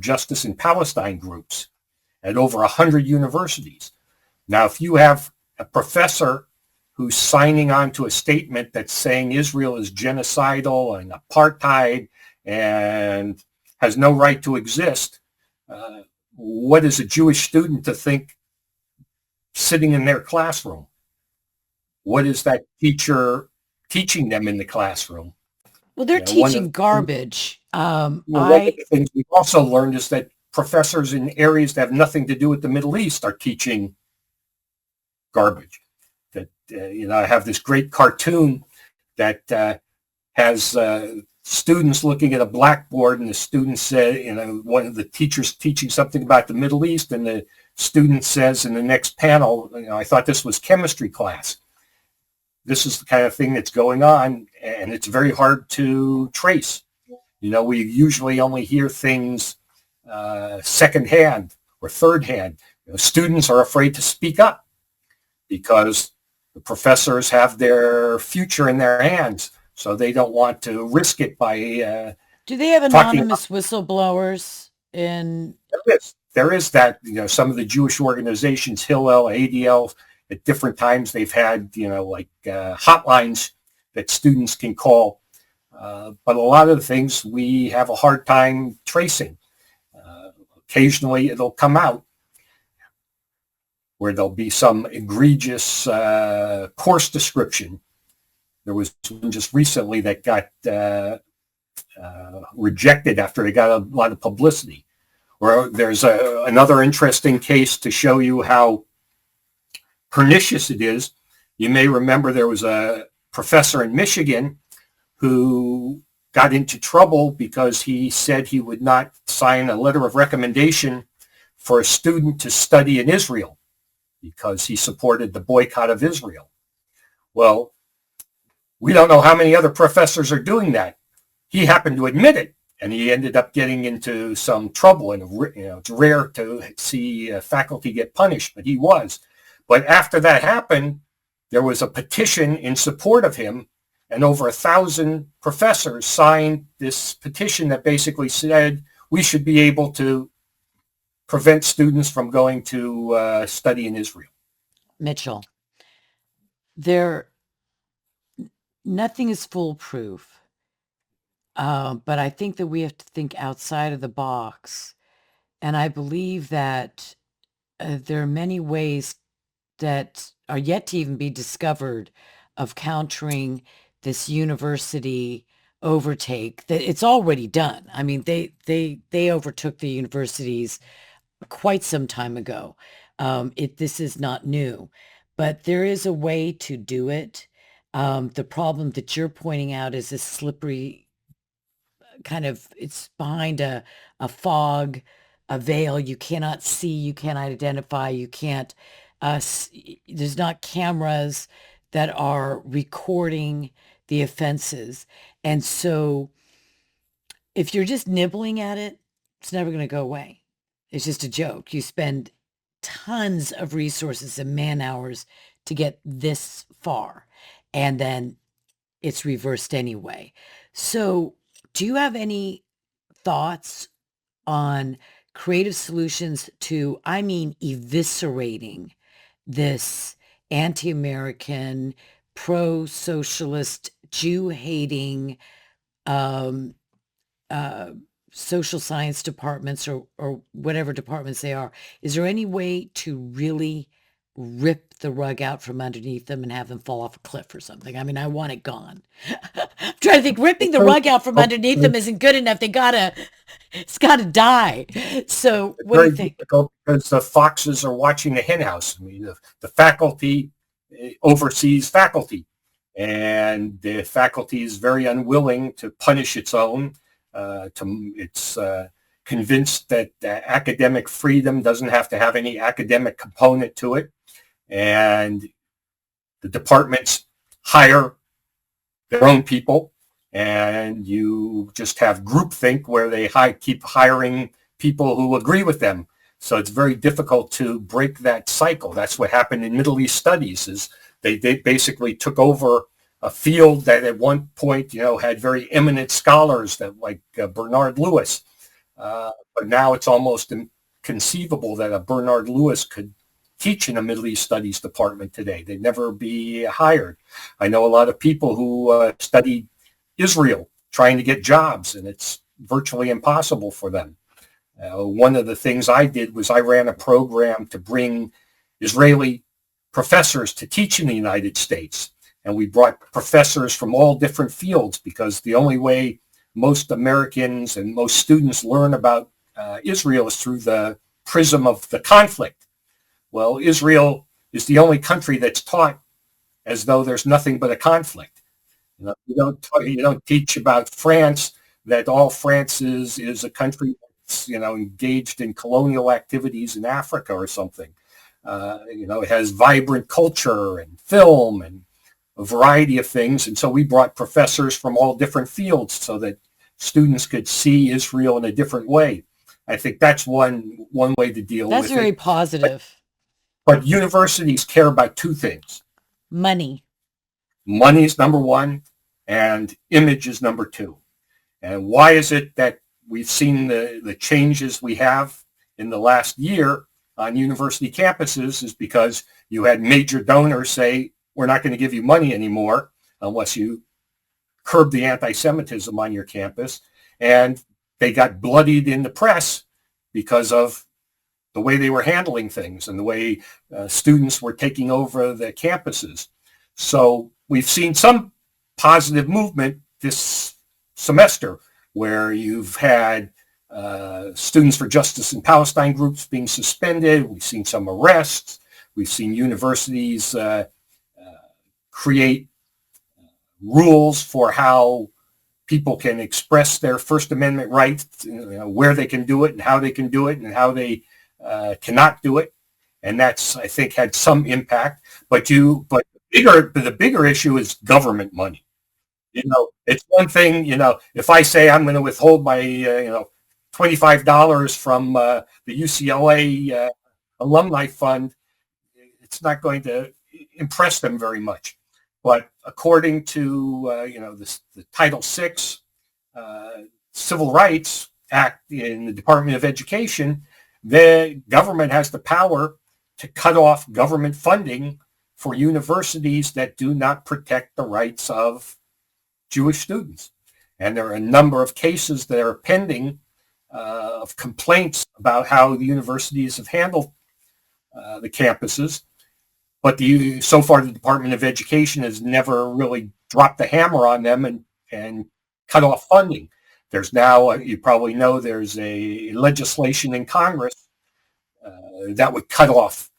justice in Palestine groups at over 100 universities. Now, if you have a professor who's signing on to a statement that's saying Israel is genocidal and apartheid and has no right to exist, what is a Jewish student to think sitting in their classroom? What is that teacher teaching them in the classroom? well, they're One of teaching garbage. one of the things we've also learned is that professors in areas that have nothing to do with the Middle East are teaching garbage. That I have this great cartoon that has students looking at a blackboard, and the student said, one of the teachers teaching something about the Middle East, and the student says in the next panel, I thought this was chemistry class. This is the kind of thing that's going on, and it's very hard to trace. We usually only hear things secondhand or third hand. Students are afraid to speak up because the professors have their future in their hands, so they don't want to risk it by do they have talking about. anonymous whistleblowers in? There is that. Some of the Jewish organizations, Hillel, ADL, at different times they've had hotlines that students can call. But a lot of the things we have a hard time tracing. Occasionally it'll come out where there'll be some egregious course description. There was one just recently that got rejected after they got a lot of publicity. Or there's another interesting case to show you how pernicious it is. You may remember there was a professor in Michigan who got into trouble because he said he would not sign a letter of recommendation for a student to study in Israel because he supported the boycott of Israel. Well, we don't know how many other professors are doing that. He happened to admit it, and he ended up getting into some trouble. And it's rare to see faculty get punished, but he was. But after that happened, there was a petition in support of him, and over 1,000 professors signed this petition that basically said we should be able to prevent students from going to study in Israel. Mitchell, nothing is foolproof. But I think that we have to think outside of the box. And I believe that there are many ways that are yet to even be discovered of countering this university overtake. That it's already done. I mean, they overtook the universities quite some time ago. This is not new, but there is a way to do it. The problem that you're pointing out is a slippery kind of, it's behind a fog, a veil. You cannot see, you cannot identify, you can't, there's not cameras that are recording the offenses. And so if you're just nibbling at it, it's never going to go away. It's just a joke. You spend tons of resources and man hours to get this far, and then it's reversed anyway. So, do you have any thoughts on creative solutions to, I mean, eviscerating this anti-American, pro-socialist, Jew-hating, um, uh, social science departments or whatever departments they are? Is there any way to really rip the rug out from underneath them and have them fall off a cliff or something? I mean, I want it gone. I'm trying to think, ripping the rug out from underneath them isn't good enough. It's gotta die. So what do you Very think? difficult because the foxes are watching the hen house. I mean, the faculty oversees faculty, and the faculty is very unwilling to punish its own. It's convinced that academic freedom doesn't have to have any academic component to it, and the departments hire their own people, and you just have groupthink where they keep hiring people who agree with them. So it's very difficult to break that cycle. That's what happened in Middle East studies. Is they basically took over a field that at one point, had very eminent scholars that like Bernard Lewis. But now it's almost inconceivable that a Bernard Lewis could teach in a Middle East studies department today. They'd never be hired. I know a lot of people who studied Israel trying to get jobs, and it's virtually impossible for them. One of the things I did was I ran a program to bring Israeli professors to teach in the United States. And we brought professors from all different fields because the only way most Americans and most students learn about Israel is through the prism of the conflict. Well, Israel is the only country that's taught as though there's nothing but a conflict. You don't teach about France, that all France is a country that's engaged in colonial activities in Africa or something. It has vibrant culture and film and a variety of things. And so we brought professors from all different fields so that students could see Israel in a different way. I think that's one way to deal with it. That's very positive. But universities care about two things. Money. Money is number one, and image is number two. And why is it that we've seen the changes we have in the last year on university campuses is because you had major donors say, we're not going to give you money anymore unless you curb the anti-Semitism on your campus. And they got bloodied in the press because of the way they were handling things and the way students were taking over the campuses. So we've seen some positive movement this semester where you've had Students for Justice in Palestine groups being suspended. We've seen some arrests. We've seen universities create rules for how people can express their First Amendment rights, where they can do it and how they can do it and how they cannot do it. And that's, I think, had some impact. But the bigger issue is government money. It's one thing, if I say I'm going to withhold my, $25 from the UCLA alumni fund, it's not going to impress them very much. But according to, the Title VI Civil Rights Act in the Department of Education, the government has the power to cut off government funding for universities that do not protect the rights of Jewish students. And there are a number of cases that are pending of complaints about how the universities have handled the campuses. But so far, the Department of Education has never really dropped the hammer on them and cut off funding. There's now, you probably know, there's a legislation in Congress that would cut off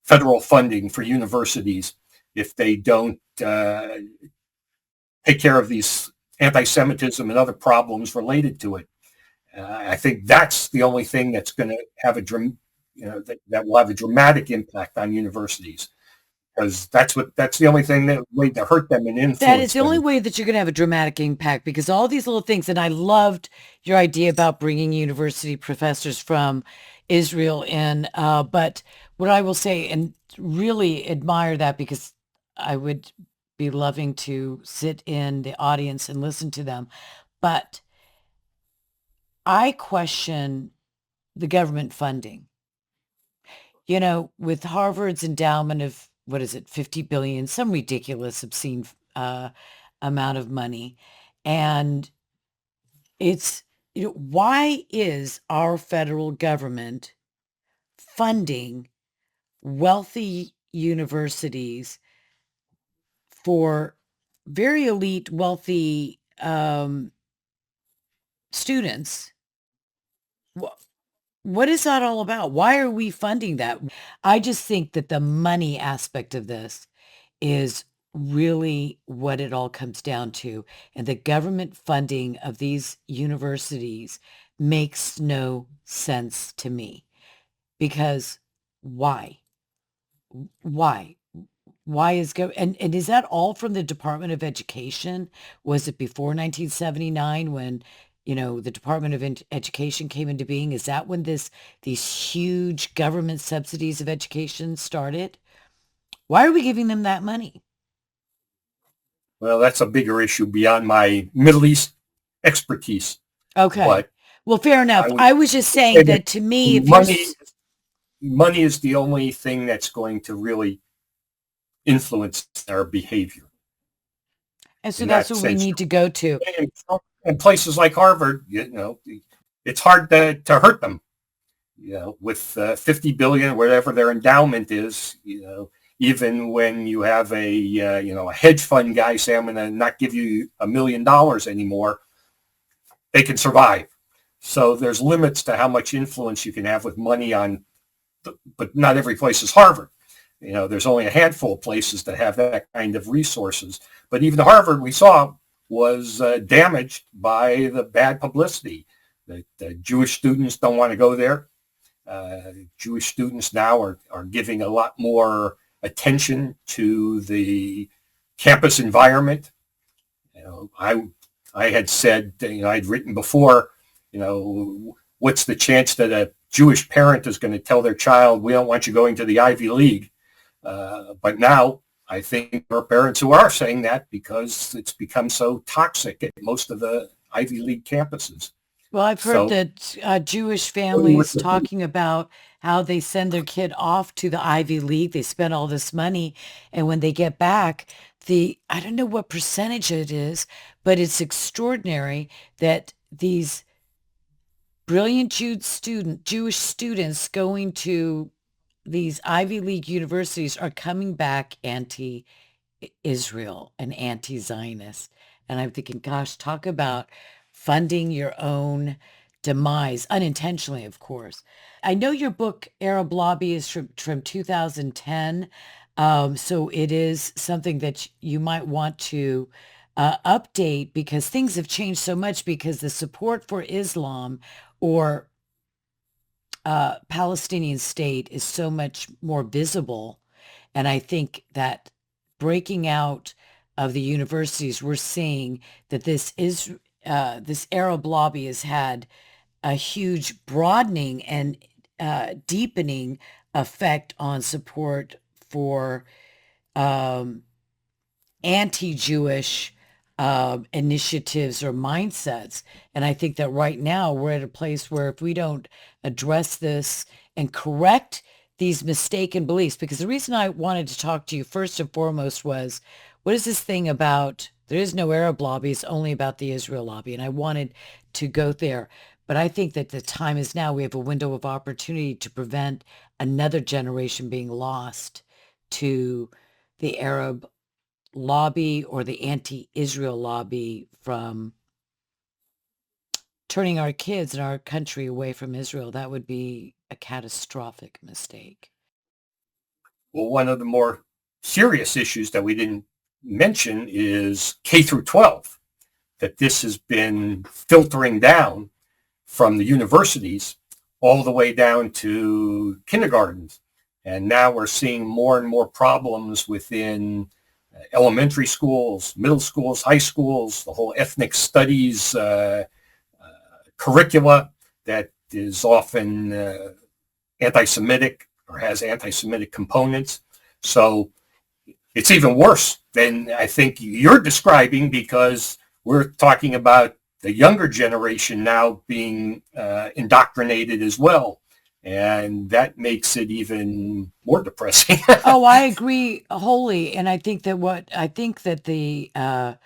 federal funding for universities if they don't take care of these anti-Semitism and other problems related to it. I think that's the only thing that's going to have that will have a dramatic impact on universities, because that's the only thing that way to hurt them and That is influence the only them. way that you're going to have a dramatic impact, because all these little things, and I loved your idea about bringing university professors from Israel in, but what I will say, and really admire that, because I would be loving to sit in the audience and listen to them, but I question the government funding. With Harvard's endowment of, what is it, 50 billion, some ridiculous, obscene uh, amount of money. And why is our federal government funding wealthy universities for very elite, wealthy students? What is that all about? Why are we funding that? I just think that the money aspect of this is really what it all comes down to. And the government funding of these universities makes no sense to me, because why? Why? Why is and is that all from the Department of Education? Was it before 1979 when, the Department of Education came into being? Is that when these huge government subsidies of education started? Why are we giving them that money? Well, that's a bigger issue beyond my Middle East expertise. Okay. But Well, fair I enough. would I was just say saying that that, to me, if you're money money is the only thing that's going to really influence our behavior and so in that's that what we sense. need to go to. And places like Harvard, it's hard to hurt them. With 50 billion, whatever their endowment is, even when you have a hedge fund guy say, I'm going to not give you $1 million anymore, they can survive. So there's limits to how much influence you can have with money but not every place is Harvard. There's only a handful of places that have that kind of resources. But even Harvard, we saw, was damaged by the bad publicity. The Jewish students don't want to go there. Jewish students now are giving a lot more attention to the campus environment. I had said, I'd written before, what's the chance that a Jewish parent is going to tell their child, we don't want you going to the Ivy League? But now I think there are parents who are saying that because it's become so toxic at most of the Ivy League campuses. Well, I've heard So that Jewish families talking about how they send their kid off to the Ivy League. They spend all this money, and when they get back, I don't know what percentage it is, but it's extraordinary that these brilliant Jewish students going to these Ivy League universities are coming back anti-Israel and anti-Zionist. And I'm thinking, gosh, talk about funding your own demise, unintentionally, of course. I know your book, Arab Lobby, is from 2010. So it is something that you might want to update, because things have changed so much, because the support for Islam or Palestinian state is so much more visible. And I think that breaking out of the universities, we're seeing that this Arab lobby has had a huge broadening and deepening effect on support for um, anti-Jewish initiatives or mindsets. And I think that right now we're at a place where if we don't address this and correct these mistaken beliefs, because the reason I wanted to talk to you first and foremost was, what is this thing about, there is no Arab lobby, it's only about the Israel lobby. And I wanted to go there. But I think that the time is now. We have a window of opportunity to prevent another generation being lost to the Arab lobby or the anti-Israel lobby from turning our kids and our country away from Israel. That would be a catastrophic mistake. well, one of the more serious issues that we didn't mention is K through 12. that this has been filtering down from the universities all the way down to kindergartens. And now we're seeing more and more problems within elementary schools, middle schools, high schools, the whole ethnic studies curricula that is often anti-Semitic or has anti-Semitic components. So it's even worse than I think you're describing, because we're talking about the younger generation now being indoctrinated as well. And that makes it even more depressing. Oh, I agree wholly. And I think that the, I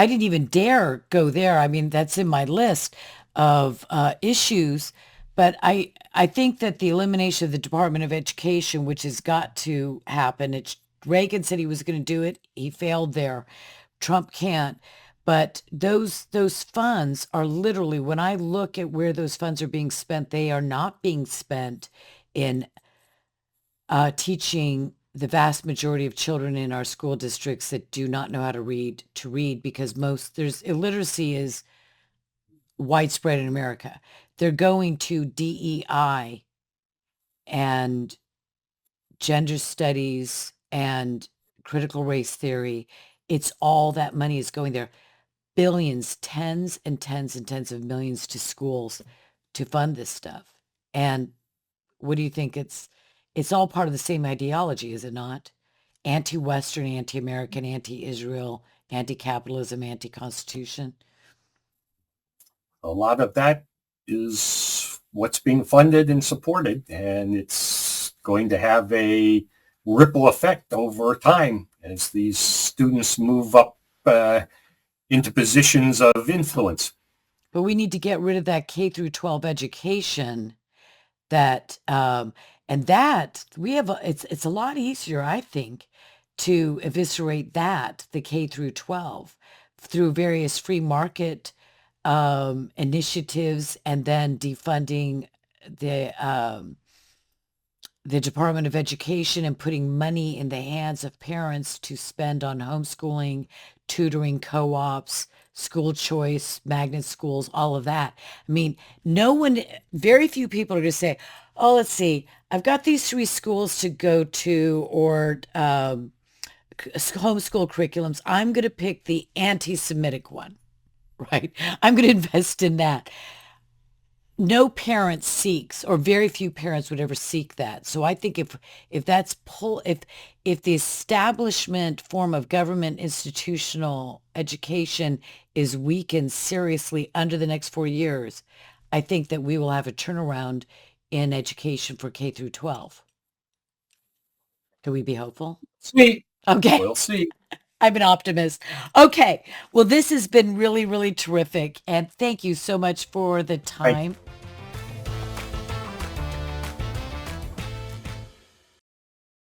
didn't even dare go there. I mean, that's in my list of issues. But I think that the elimination of the Department of Education, which has got to happen, Reagan said he was going to do it. He failed there. Trump can't. But those funds are literally, when I look at where those funds are being spent, they are not being spent in teaching the vast majority of children in our school districts that do not know how to read, because there's illiteracy is widespread in America. They're going to DEI and gender studies and critical race theory. It's all that money is going there. Billions, tens and tens and tens of millions to schools to fund this stuff. And what do you think? It's all part of the same ideology, is it not? Anti-Western, anti-American, anti-Israel, anti-capitalism, anti-constitution. A lot of that is what's being funded and supported, and it's going to have a ripple effect over time as these students move up into positions of influence. But we need to get rid of that K through 12 education that and that we have it's a lot easier, I think, to eviscerate the K through 12 through various free market initiatives, and then defunding the Department of Education and putting money in the hands of parents to spend on homeschooling, tutoring, co-ops, school choice, magnet schools, all of that. I mean, very few people are going to say, oh, let's see, I've got these 3 schools to go to, or homeschool curriculums. I'm going to pick the anti-Semitic one, right? I'm going to invest in that. No parent seeks, or very few parents would ever seek that. So I think if the establishment form of government institutional education is weakened seriously under the next 4 years, I think that we will have a turnaround in education for K through 12. Can we be hopeful? See, Okay. we'll see. I'm an optimist. Okay. Well, this has been really, really terrific. And thank you so much for the Thank time.